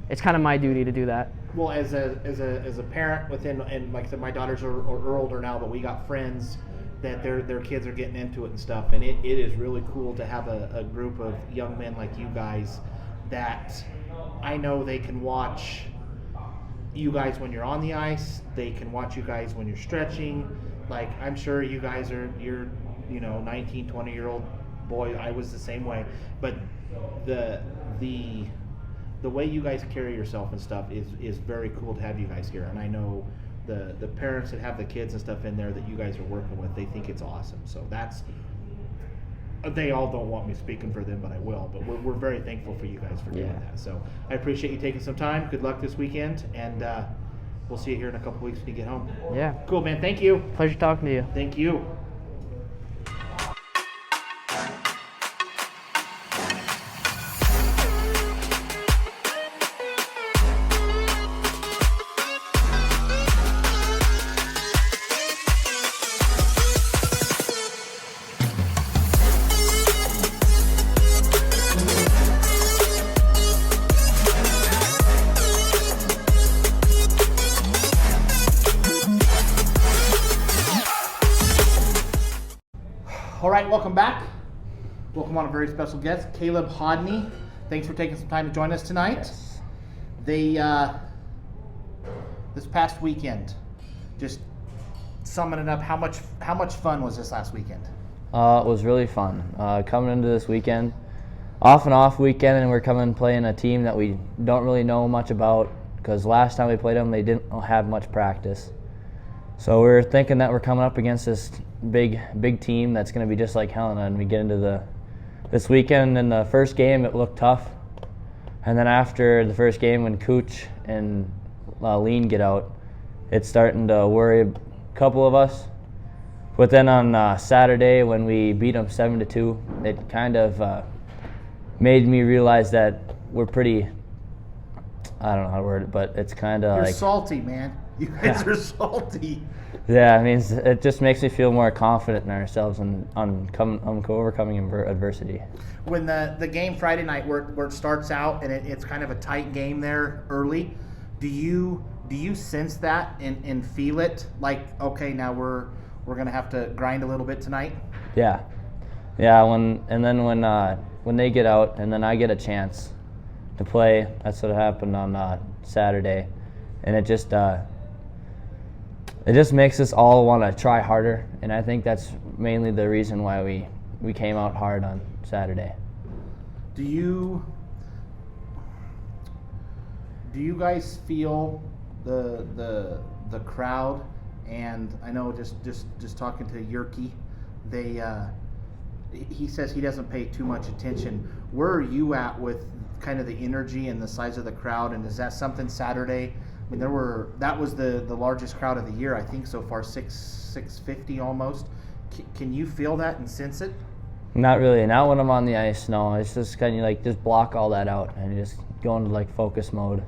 it's kind of my duty to do that. Well, as a parent within, and like I said, my daughters are older now, but we got friends that their kids are getting into it and stuff, and it is really cool to have a group of young men like you guys that I know they can watch you guys when you're on the ice, they can watch you guys when you're stretching. Like, I'm sure you guys you're 19, 20-year-old boy. I was the same way, but the way you guys carry yourself and stuff is very cool to have you guys here. And I know the parents that have the kids and stuff in there that you guys are working with, they think it's awesome. So they all don't want me speaking for them, but I will. But we're very thankful for you guys for doing that. So I appreciate you taking some time. Good luck this weekend, and we'll see you here in a couple weeks when you get home. Yeah. Cool, man. Thank you. Pleasure talking to you. Thank you. All right, welcome back. Welcome on a very special guest, Kaleb Hodny. Thanks for taking some time to join us tonight. Yes. This past weekend, just summing it up, how much fun was this last weekend? It was really fun. Coming into this weekend, off and off weekend, and we're coming playing a team that we don't really know much about because last time we played them, they didn't have much practice. So we're thinking that we're coming up against this big team that's going to be just like Helena, and we get into this weekend. In the first game, it looked tough, and then after the first game, when Cooch and Lean get out, it's starting to worry a couple of us. But then on Saturday, when we beat them 7-2, it kind of made me realize that we're pretty. I don't know how to word it, but it's kind of You're like salty, man. You guys are salty. Yeah, I mean, it just makes me feel more confident in ourselves and on overcoming adversity. When the game Friday night where it starts out and it's kind of a tight game there early, do you sense that and feel it like, okay, now we're gonna have to grind a little bit tonight? Yeah. When they get out and then I get a chance to play, that's what happened on Saturday, and it just makes us all want to try harder, and I think that's mainly the reason why we came out hard on Saturday. Do you guys feel the crowd? And I know just talking to Yurky, he says he doesn't pay too much attention. Where are you at with kind of the energy and the size of the crowd? And is that something Saturday? I mean, that was the largest crowd of the year, I think, so far, 650 almost. Can you feel that and sense it? Not really. Not when I'm on the ice. No, it's just kind of like just block all that out and just go into like focus mode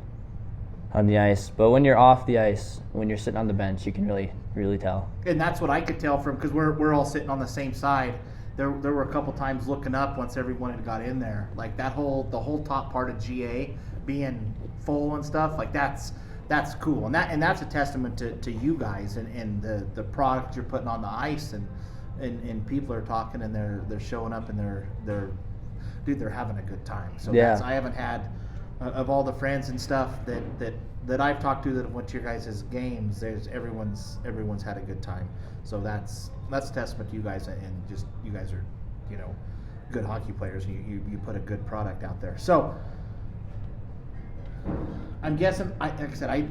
on the ice. But when you're off the ice, when you're sitting on the bench, you can really tell. And that's what I could tell from, because we're all sitting on the same side. There were a couple times looking up once everyone had got in there, like the whole top part of GA being full and stuff. Like that's cool, and that's a testament to you guys and the product you're putting on the ice, and people are talking and they're showing up and they're having a good time. So yeah. I haven't had of all the friends and stuff that I've talked to that went to your guys' games. Everyone's had a good time. So that's a testament to you guys, and just you guys are good hockey players. You put a good product out there. So I'm guessing, like I said, I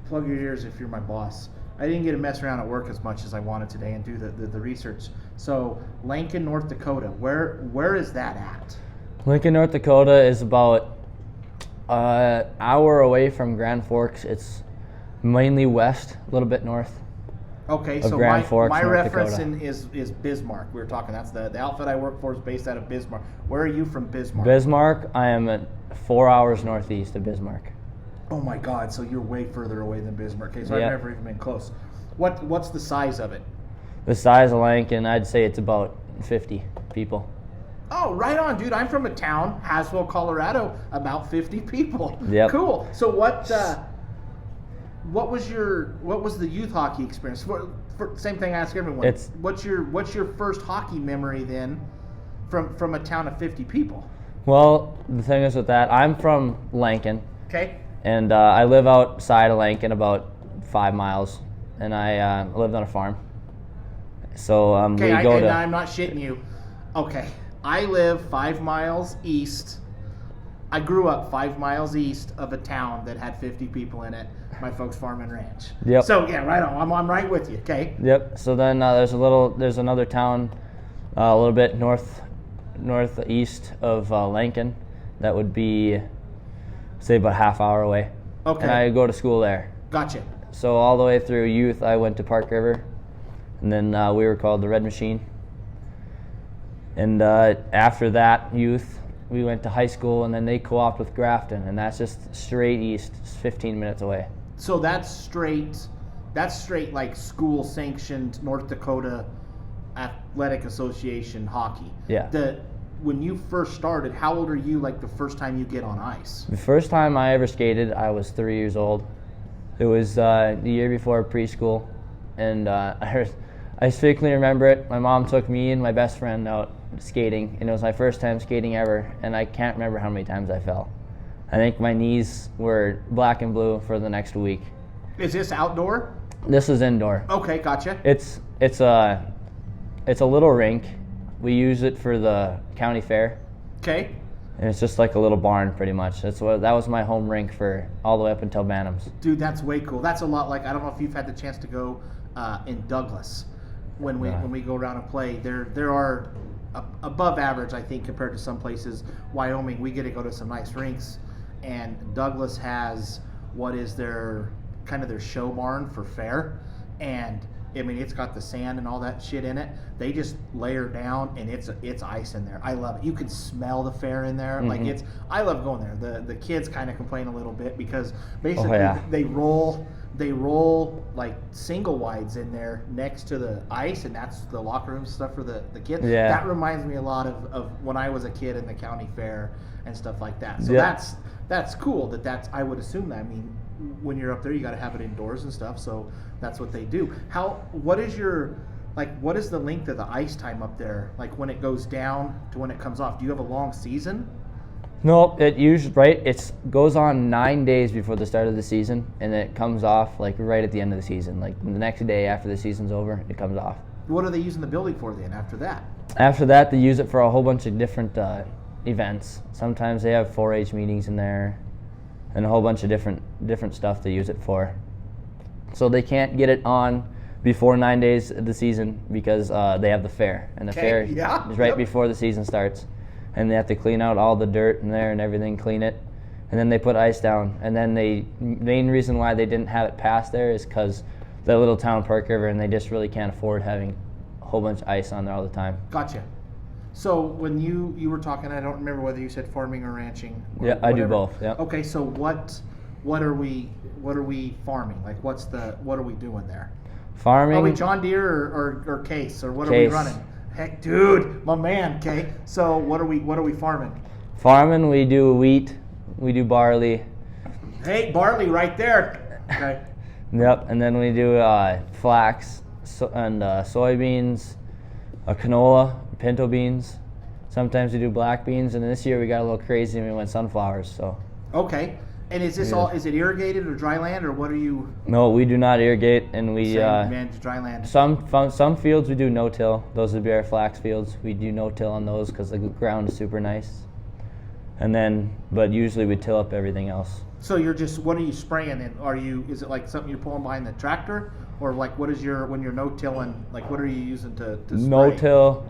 plug your ears if you're my boss. I didn't get to mess around at work as much as I wanted today and do the research. So Lankin, North Dakota, where is that at? Lankin, North Dakota is about an hour away from Grand Forks. It's mainly west, a little bit north. Okay, of so Grand Forks, my North reference Dakota. is Bismarck. We were talking. That's the outfit I work for is based out of Bismarck. Where are you from, Bismarck? Bismarck, I am at 4 hours northeast of Bismarck. Oh my God! So you're way further away than Bismarck. Okay, so Yep. I've never even been close. What's the size of it? The size of Lankin, I'd say it's about 50 people. Oh, right on, dude. I'm from a town, Haswell, Colorado, about 50 people. Yep. Cool. So what was the youth hockey experience? Same thing I ask everyone. What's your first hockey memory then from a town of 50 people? Well, the thing is with that, I'm from Lankin. Okay. And I live outside of Lankin about 5 miles, and I lived on a farm. So I'm not shitting you. Okay, I live 5 miles east. I grew up 5 miles east of a town that had 50 people in it. My folks' farm and ranch. Yep. So yeah, right on. I'm right with you. Okay. Yep. So then there's another town a little bit northeast of Lankin that would be, say, about half hour away. Okay. And I go to school there. Gotcha. So all the way through youth, I went to Park River, and then we were called the Red Machine. And after that youth, we went to high school, and then they co-opted with Grafton, and that's just straight east, just 15 minutes away. So that's straight like school sanctioned North Dakota Athletic Association hockey. Yeah. When you first started, how old are you like the first time you get on ice? The first time I ever skated, I was 3 years old. It was the year before preschool, and I strictly remember it. My mom took me and my best friend out skating, and it was my first time skating ever, and I can't remember how many times I fell. I think my knees were black and blue for the next week. Is this outdoor? This is indoor. Okay, gotcha. It's a little rink. We use it for the county fair. Okay. And it's just like a little barn, pretty much. That was my home rink for all the way up until Bantams. Dude, that's way cool. That's a lot like, I don't know if you've had the chance to go in Douglas when we go around and play. There are above average, I think, compared to some places. Wyoming, we get to go to some nice rinks, and Douglas has what is their show barn for fair, and I mean, it's got the sand and all that shit in it. They just layer down, and it's ice in there. I love it. You can smell the fair in there. Mm-hmm. Like I love going there. The kids kind of complain a little bit because basically they roll like single wides in there next to the ice, and that's the locker room stuff for the kids. Yeah. That reminds me a lot of when I was a kid in the county fair and stuff like that. So Yeah. that's cool. That's I would assume that. I mean, when you're up there, you got to have it indoors and stuff. So that's what they do. What is the length of the ice time up there? Like when it goes down to when it comes off? Do you have a long season? No, it goes on 9 days before the start of the season, and it comes off like right at the end of the season. Like the next day after the season's over, it comes off. What are they using the building for then after that? After that, they use it for a whole bunch of different events. Sometimes they have 4-H meetings in there, and a whole bunch of different stuff they use it for. So they can't get it on before 9 days of the season because they have the fair, and the fair is right before the season starts, and they have to clean out all the dirt in there and everything, clean it, and then they put ice down. And then main reason why they didn't have it passed there is because the little town Park River, and they just really can't afford having a whole bunch of ice on there all the time. Gotcha. So when you were talking, I don't remember whether you said farming or ranching. Or yeah, I whatever. do both. Yeah. Okay, so what are we farming? Like what are we doing there? Farming. Are we John Deere or Case, or what Case. are we running? Heck, dude, my man. Okay, so what are we farming? Farming, we do wheat, we do barley. Hey, barley right there. Okay. Yep, and then we do flax and soybeans, canola, pinto beans. Sometimes we do black beans, and this year we got a little crazy and we went sunflowers. So. Okay. And is this is it irrigated or dry land, or what are you? No, we do not irrigate, and we manage dry land. Some fields we do no-till. Those would be our flax fields. We do no-till on those because the ground is super nice. And then, but usually we till up everything else. So what are you spraying in? Is it like something you're pulling behind the tractor, or like when you're no-tilling, like what are you using to spray? No-till.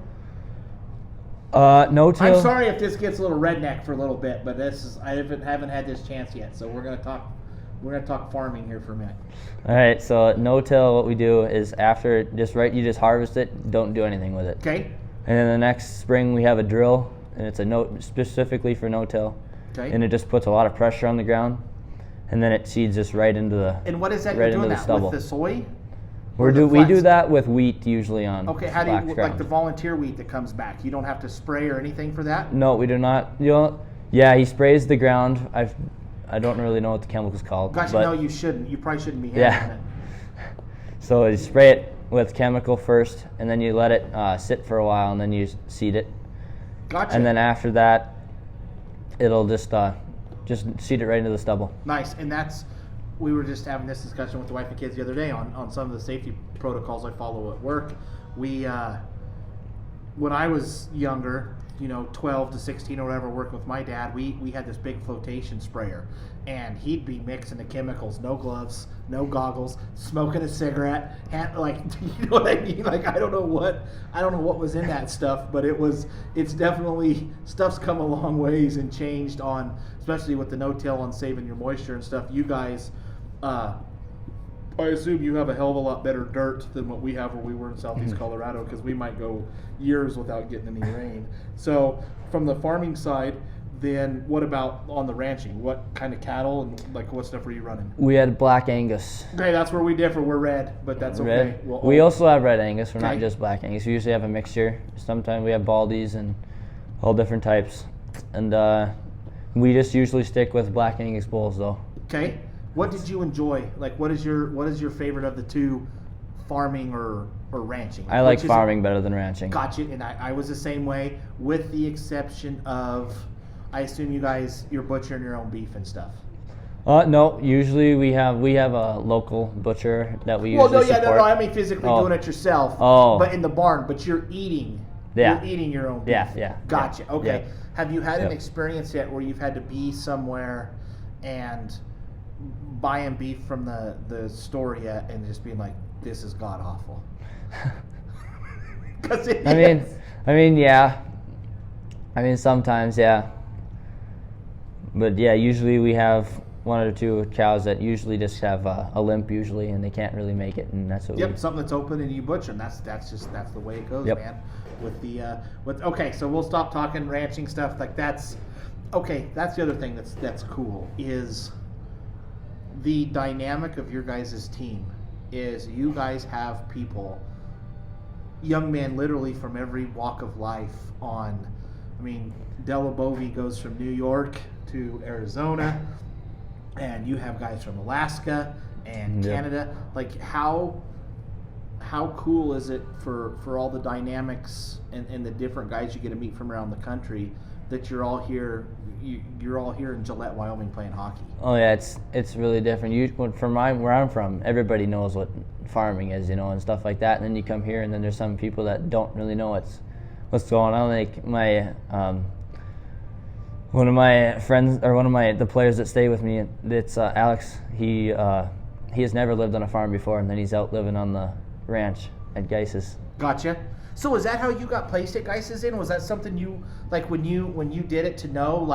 No-till. I'm sorry if this gets a little redneck for a little bit, but I haven't had this chance yet, so we're gonna talk We're gonna talk farming here for a minute. All right, so no-till, what we do is after you just harvest it, don't do anything with it. Okay. And then the next spring we have a drill, and it's specifically for no-till. Okay. And it just puts a lot of pressure on the ground, and then it seeds just right into the And what is that right you're doing into the that stubble. with the soy? We do that with wheat usually on Okay, how do black you ground. like the volunteer wheat that comes back? You don't have to spray or anything for that? No, we do not. Yeah, he sprays the ground. I don't really know what the chemical's called. Gotcha. but No, you shouldn't. You probably shouldn't be handling it. So you spray it with chemical first, and then you let it sit for a while, and then you seed it. Gotcha. And then after that, it'll just seed it right into the stubble. Nice, and we were just having this discussion with the wife and kids the other day on some of the safety protocols I follow at work. We, when I was younger, 12 to 16 or whatever, working with my dad, we had this big flotation sprayer, and he'd be mixing the chemicals, no gloves, no goggles, smoking a cigarette, you know what I mean? Like I don't know what was in that stuff, but it's definitely, stuff's come a long ways and changed on, especially with the no-till on saving your moisture and stuff. You guys, I assume you have a hell of a lot better dirt than what we have where we were in southeast Colorado, because we might go years without getting any rain. So from the farming side, then what about on the ranching? What kind of cattle and what stuff were you running? We had Black Angus. Okay, that's where we differ. We're red, but that's okay. Red. We also have Red Angus. We're not just Black Angus. We usually have a mixture. Sometimes we have Baldies and all different types. And we just usually stick with Black Angus bulls though. Okay. What did you enjoy? What is your favorite of the two, farming or ranching? I like farming better than ranching. Gotcha, and I was the same way, with the exception of, I assume you're butchering your own beef and stuff. No, usually we have a local butcher that we usually support. No, I mean physically doing it yourself. But in the barn, but you're eating. Yeah. You're eating your own beef. Yeah. Gotcha. Yeah. Okay. Yeah. Have you had an experience yet where you've had to be somewhere and buying beef from the store yet and just being like, this is god awful? I mean, yeah. I mean, sometimes, yeah. But yeah, usually we have one or two cows that usually just have a limp usually, and they can't really make it, and that's what something that's open and you butcher them. That's the way it goes, man. Okay, so we'll stop talking ranching stuff. That's the other thing that's cool is the dynamic of your guys' team. Is you guys have people, young men literally from every walk of life on. I mean, Della Bovey goes from New York to Arizona, and you have guys from Alaska and Canada. How cool is it for all the dynamics and the different guys you get to meet from around the country that you're all here? You're all here in Gillette, Wyoming, playing hockey. Oh yeah, it's really different. Where I'm from, everybody knows what farming is, and stuff like that. And then you come here, and then there's some people that don't really know what's going on. Like one of my friends, or the players that stay with me, it's Alex. He has never lived on a farm before, and then he's out living on the ranch at Geis's. Gotcha. So is that how you got placed at Geis's in? Was that something you when you did it to know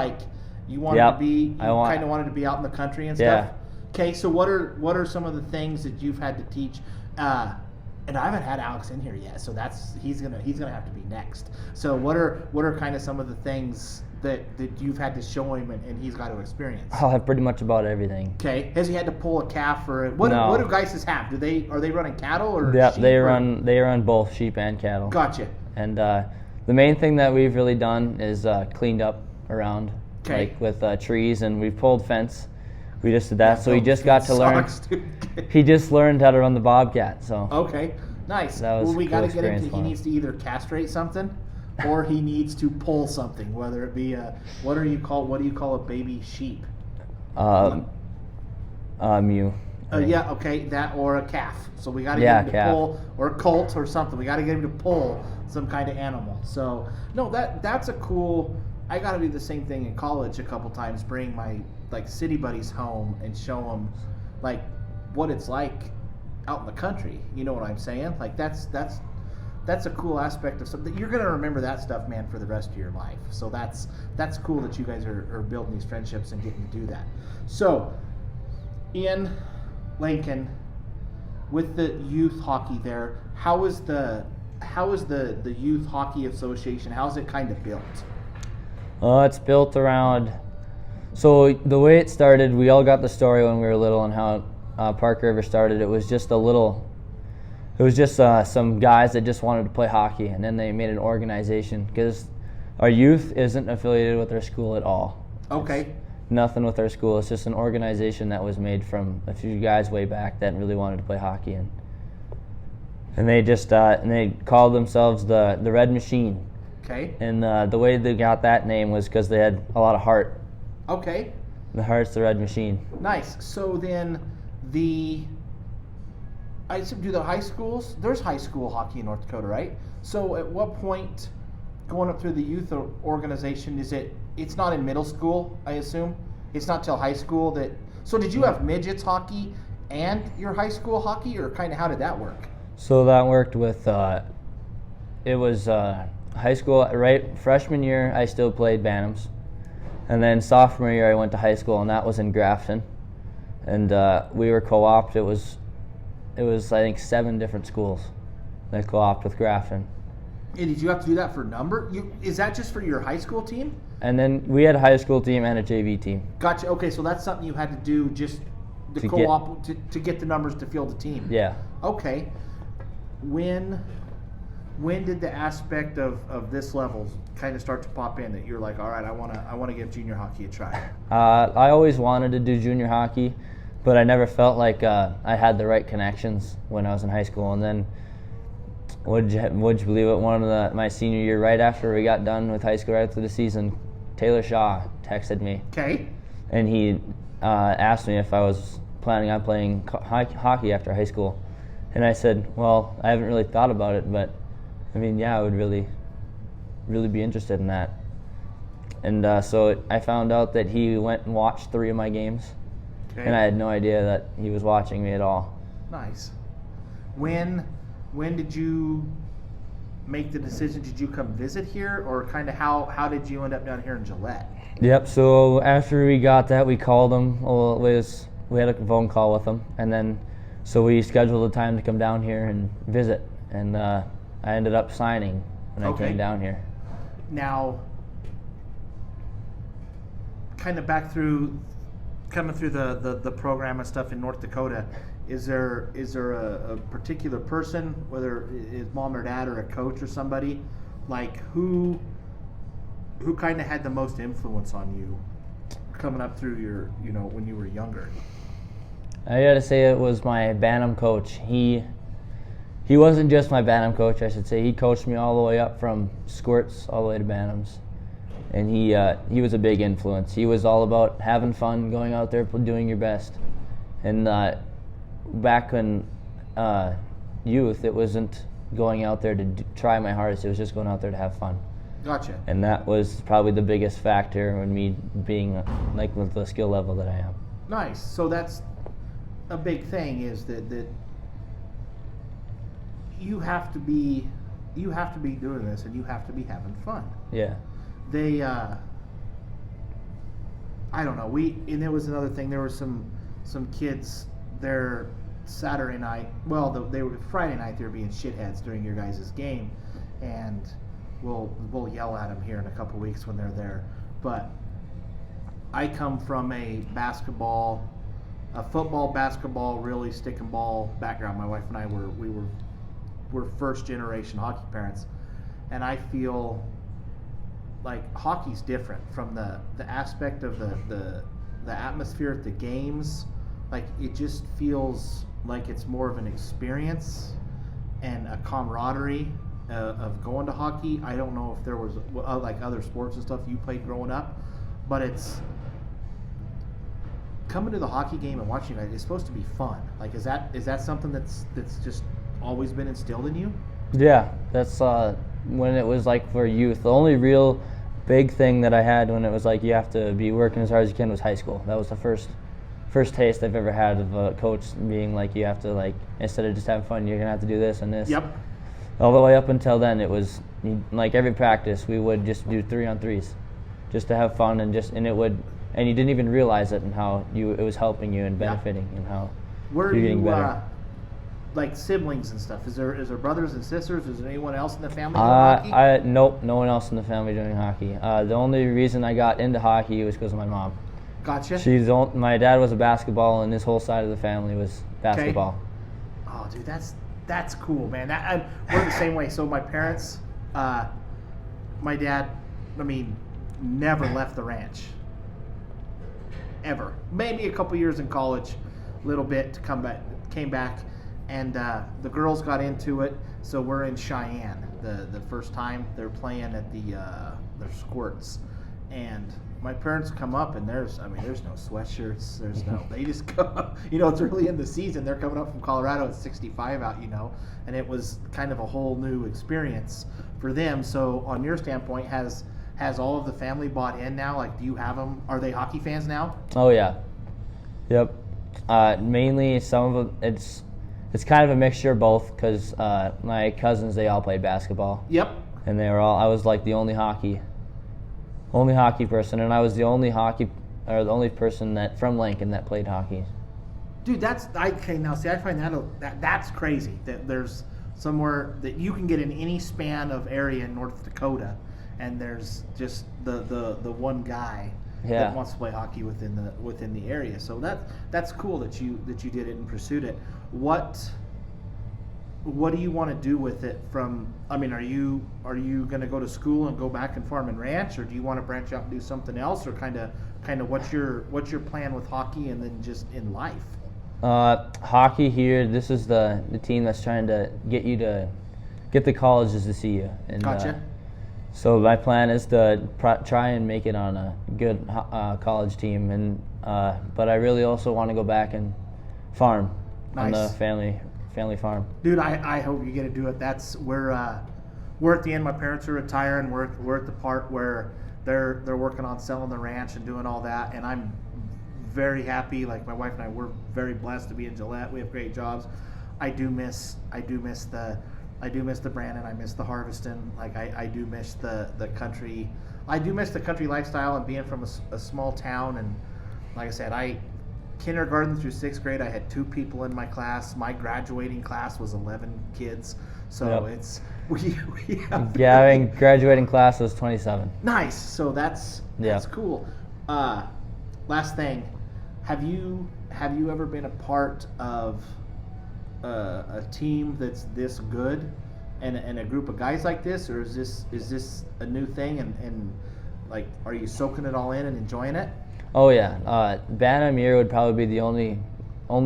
you wanted to be kind of wanted to be out in the country and stuff? Okay, so what are some of the things that you've had to teach? And I haven't had Alex in here yet, so he's gonna have to be next. So what are kind of some of the things that you've had to show him and he's got to experience? I'll have pretty much about everything. Okay, has he had to pull a calf or what? No. What do Geis's have? Are they running cattle or? Yeah, sheep they run both sheep and cattle. Gotcha. And the main thing that we've really done is cleaned up around, with trees, and we've pulled fence. We just did that, so he just got to learn. He just learned how to run the bobcat. So okay, nice. That was we cool got to get him. He for him. needs to either castrate something, or he needs to pull something. Whether it be what do you call a baby sheep? Mew. Yeah, okay, that or a calf. So we got to get him to pull, or a colt or something. We got to get him to pull some kind of animal. So no, that's a cool. I got to do the same thing in college a couple times. Bring my city buddies home and show them what it's like out in the country. You know what I'm saying? That's a cool aspect of something. You're gonna remember that stuff, man, for the rest of your life. So that's cool that you guys are building these friendships and getting to do that. So In Lankin, with the youth hockey there, how is the youth hockey association? How's it kind of built? It's built around. So the way it started, we all got the story when we were little, and how Park River started. It was just some guys that just wanted to play hockey, and then they made an organization because our youth isn't affiliated with our school at all. Okay. It's nothing with our school. It's just an organization that was made from a few guys way back that really wanted to play hockey, and they just and they called themselves the Red Machine. Okay. And the way they got that name was because they had a lot of heart. Okay. The Heart's the Red Machine. Nice. So then I assume, do the high schools? There's high school hockey in North Dakota, right? So at what point, going up through the youth organization, it's not in middle school, I assume? It's not till high school that... So did you have midgets hockey and your high school hockey, or kind of how did that work? So that worked with... it was high school, right? Freshman year, I still played Bantams. And then sophomore year, I went to high school, and that was in Grafton. And we were co-opted. It was I think 7 different schools that co-opted with Grafton. And did you have to do that for number? Is that just for your high school team? And then we had a high school team and a JV team. Gotcha. Okay, so that's something you had to do just to co-op to get the numbers to field the team. Yeah. Okay. When did the aspect of this level kind of start to pop in that you're like, all right, I want to give junior hockey a try? I always wanted to do junior hockey, but I never felt like I had the right connections when I was in high school. And then, would you believe it? My senior year, right after we got done with high school, right after the season, Taylor Shaw texted me. Okay. And he asked me if I was planning on playing hockey after high school. And I said, well, I haven't really thought about it, but I mean, yeah, I would really be interested in that. And so I found out that he went and watched 3 of my games. Okay. And I had no idea that he was watching me at all. Nice. When did you make the decision? Did you come visit here, or kind of how did you end up down here in Gillette? Yep. So after we got that, we called him. We had a phone call with him, and then so we scheduled a time to come down here and visit. And I ended up signing when I came down here. Now, kind of coming through the program and stuff in North Dakota, is there a particular person, whether it's mom or dad or a coach or somebody, like who kind of had the most influence on you coming up through your, when you were younger? I gotta say it was my Bantam coach. He wasn't just my Bantam coach, I should say. He coached me all the way up from squirts all the way to Bantams. And he was a big influence. He was all about having fun, going out there, doing your best. And back in youth, it wasn't going out there to try my hardest. It was just going out there to have fun. Gotcha. And that was probably the biggest factor in me being like with the skill level that I am. Nice. So that's a big thing, is that you have to be doing this, and you have to be having fun. Yeah. They I don't know, and there was another thing, there were some kids there Saturday night, well, they were Friday night, they were being shitheads during your guys' game, and we'll yell at them here in a couple weeks when they're there. But I come from a football, basketball, really stick and ball background. My wife and I were first generation hockey parents, and I feel like hockey's different from the aspect of the atmosphere at the games. Like, it just feels like it's more of an experience and a camaraderie of going to hockey. I don't know if there was like other sports and stuff you played growing up, but it's coming to the hockey game and watching it. It's supposed to be fun. Like, is that something that's just always been instilled in you? Yeah, that's when it was like for youth. The only real big thing that I had when it was like you have to be working as hard as you can was high school. That was the first taste I've ever had of a coach being like, you have to, like, instead of just having fun, you're gonna have to do this and this. Yep. All the way up until then, it was like every practice we would just do 3-on-3s, just to have fun, and it would and you didn't even realize it, and how it was helping you and benefiting, and how Where you're are getting you, better. like siblings and stuff? Is there brothers and sisters? Is there anyone else in the family doing hockey? Nope, no one else in the family doing hockey. The only reason I got into hockey was because of my mom. Gotcha. My dad was a basketball, and this whole side of the family was basketball. Oh, dude, that's cool, man. We're the same way. So my parents, my dad, never left the ranch. Ever. Maybe a couple years in college, little bit to came back, and the girls got into it. So we're in Cheyenne the first time they're playing at their squirts, and my parents come up, and there's no sweatshirts, they just go, it's early in the season, they're coming up from Colorado, it's 65 out, and it was kind of a whole new experience for them. So on your standpoint, has all of the family bought in now? Like, do you have them, are they hockey fans now? Oh yeah, yep. Mainly some of them, it's kind of a mixture of both, because my cousins, they all played basketball. Yep. And I was like the only hockey person, and I was the only person that from Lankin that played hockey. Dude, I find that's crazy that there's somewhere that you can get in any span of area in North Dakota, and there's just the one guy that wants to play hockey within the area. So that's cool that you did it and pursued it. What do you want to do with it are you going to go to school and go back and farm and ranch, or do you want to branch out and do something else, or kind of what's your plan with hockey and then just in life? Hockey here, this is the team that's trying to get the colleges to see you. And, gotcha. So my plan is to try and make it on a good college team, and but I really also want to go back and farm on the family farm. Dude, I hope you get to do it. We're at the end. My parents are retiring. We're at the part where they're working on selling the ranch and doing all that, and I'm very happy. Like, my wife and I, we're very blessed to be in Gillette. We have great jobs. I do miss the Brandon. I miss the harvesting. Like, I do miss the country. I do miss the country lifestyle and being from a small town. And like I said, kindergarten through 6th grade, I had 2 people in my class. My graduating class was 11 kids. So it's graduating class was 27. Nice. So that's cool. Last thing, have you ever been a part of a team that's this good and a group of guys like this, or is this a new thing, and like, are you soaking it all in and enjoying it? Oh yeah, Bantam year would probably be the only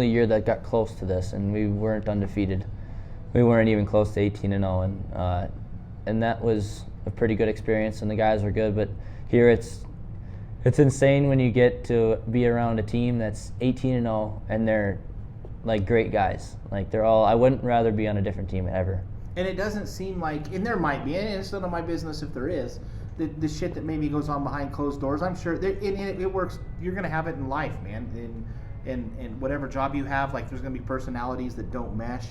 year that got close to this, and we weren't undefeated. We weren't even close to 18-0, and that was a pretty good experience, and the guys were good. But here it's insane when you get to be around a team that's 18-0, and they're like great guys. Like, they're all. I wouldn't rather be on a different team ever. And it doesn't seem like, and there might be, and it's none of my business if there is, the shit that maybe goes on behind closed doors. I'm sure it works. You're gonna have it in life, man. In whatever job you have, like, there's gonna be personalities that don't mesh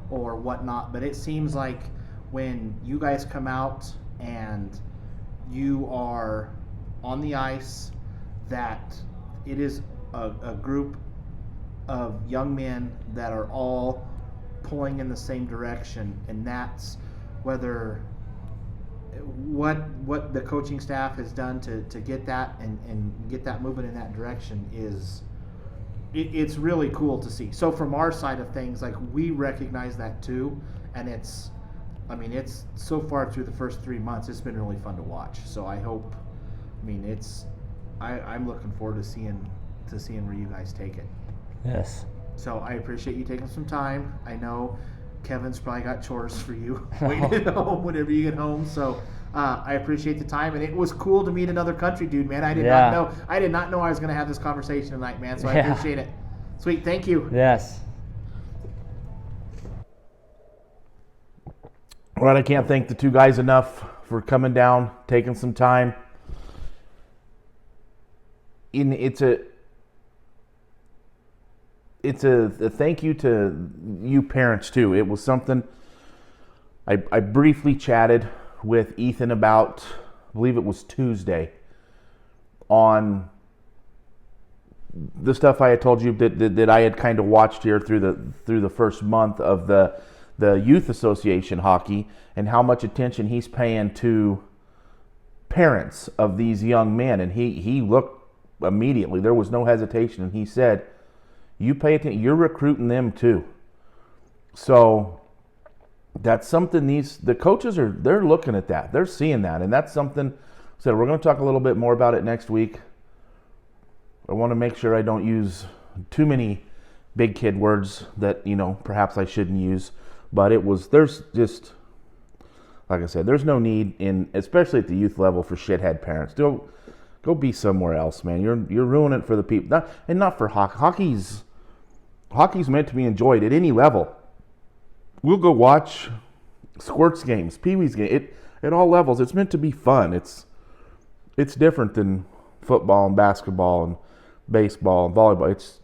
or whatnot. But it seems like when you guys come out and you are on the ice, that it is a group of young men that are all pulling in the same direction, and that's whether what the coaching staff has done to get that and get that moving in that direction is it's really cool to see. So from our side of things, like, we recognize that too, and it's so far through the first 3 months, it's been really fun to watch. So I hope, I'm looking forward to seeing where you guys take it. Yes. So I appreciate you taking some time. I know Kevin's probably got chores for you waiting at home whenever you get home. So I appreciate the time, and it was cool to meet another country dude, man. I did not know I was going to have this conversation tonight, man. So I appreciate it. Sweet, thank you. Yes. All right, I can't thank the two guys enough for coming down, taking some time. It's a thank you to you parents too. It was something I briefly chatted with Ethan about, I believe it was Tuesday, on the stuff I had told you that I had kind of watched here through the first month of the Youth Association hockey, and how much attention he's paying to parents of these young men. And he looked immediately. There was no hesitation, and he said, "You pay attention. You're recruiting them too." So that's something the coaches they're looking at that. They're seeing that, and that's something. So we're going to talk a little bit more about it next week. I want to make sure I don't use too many big kid words that, perhaps I shouldn't use. But there's just, like I said, there's no need especially at the youth level, for shithead parents. Go be somewhere else, man. You're ruining it for the people. Not for hockey. Hockey's meant to be enjoyed at any level. We'll go watch Squirts games, Pee Wee's games, at all levels. It's meant to be fun. It's different than football and basketball and baseball and volleyball.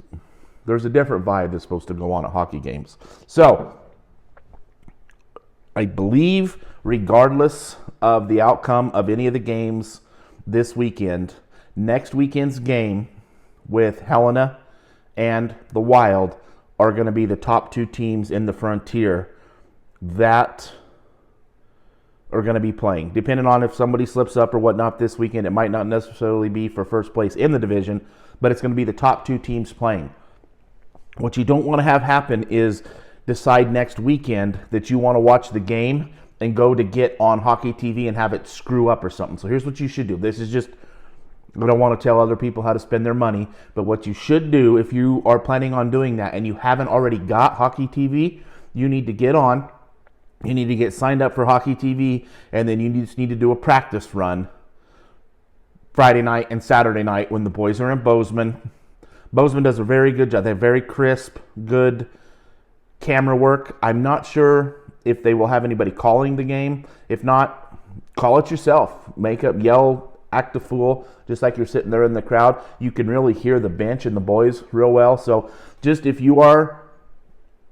There's a different vibe that's supposed to go on at hockey games. So I believe, regardless of the outcome of any of the games this weekend, next weekend's game with Helena and the Wild are going to be the top two teams in the Frontier that are going to be playing. Depending on if somebody slips up or whatnot this weekend, it might not necessarily be for first place in the division, but it's going to be the top two teams playing. What you don't want to have happen is decide next weekend that you want to watch the game and go to get on hockey TV and have it screw up or something. So here's what you should do. This is just, I don't want to tell other people how to spend their money, but what you should do if you are planning on doing that and you haven't already got hockey TV, you need to get on. You need to get signed up for hockey TV, and then you just need to do a practice run Friday night and Saturday night when the boys are in Bozeman. Bozeman does a very good job. They have very crisp, good camera work. I'm not sure if they will have anybody calling the game. If not, call it yourself. Make up, yell, act a fool, just like you're sitting there in the crowd. You can really hear the bench and the boys real well. So just if you are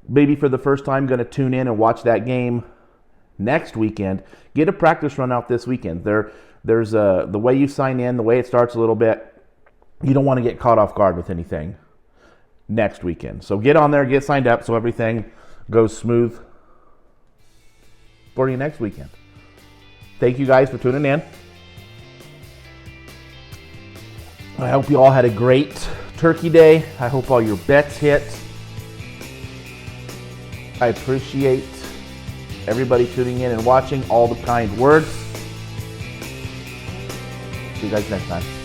maybe for the first time going to tune in and watch that game next weekend, get a practice run out this weekend. There's the way you sign in, the way it starts a little bit, you don't want to get caught off guard with anything next weekend. So get on there, get signed up so everything goes smooth for you next weekend. Thank you guys for tuning in. I hope you all had a great Turkey Day. I hope all your bets hit. I appreciate everybody tuning in and watching, all the kind words. See you guys next time.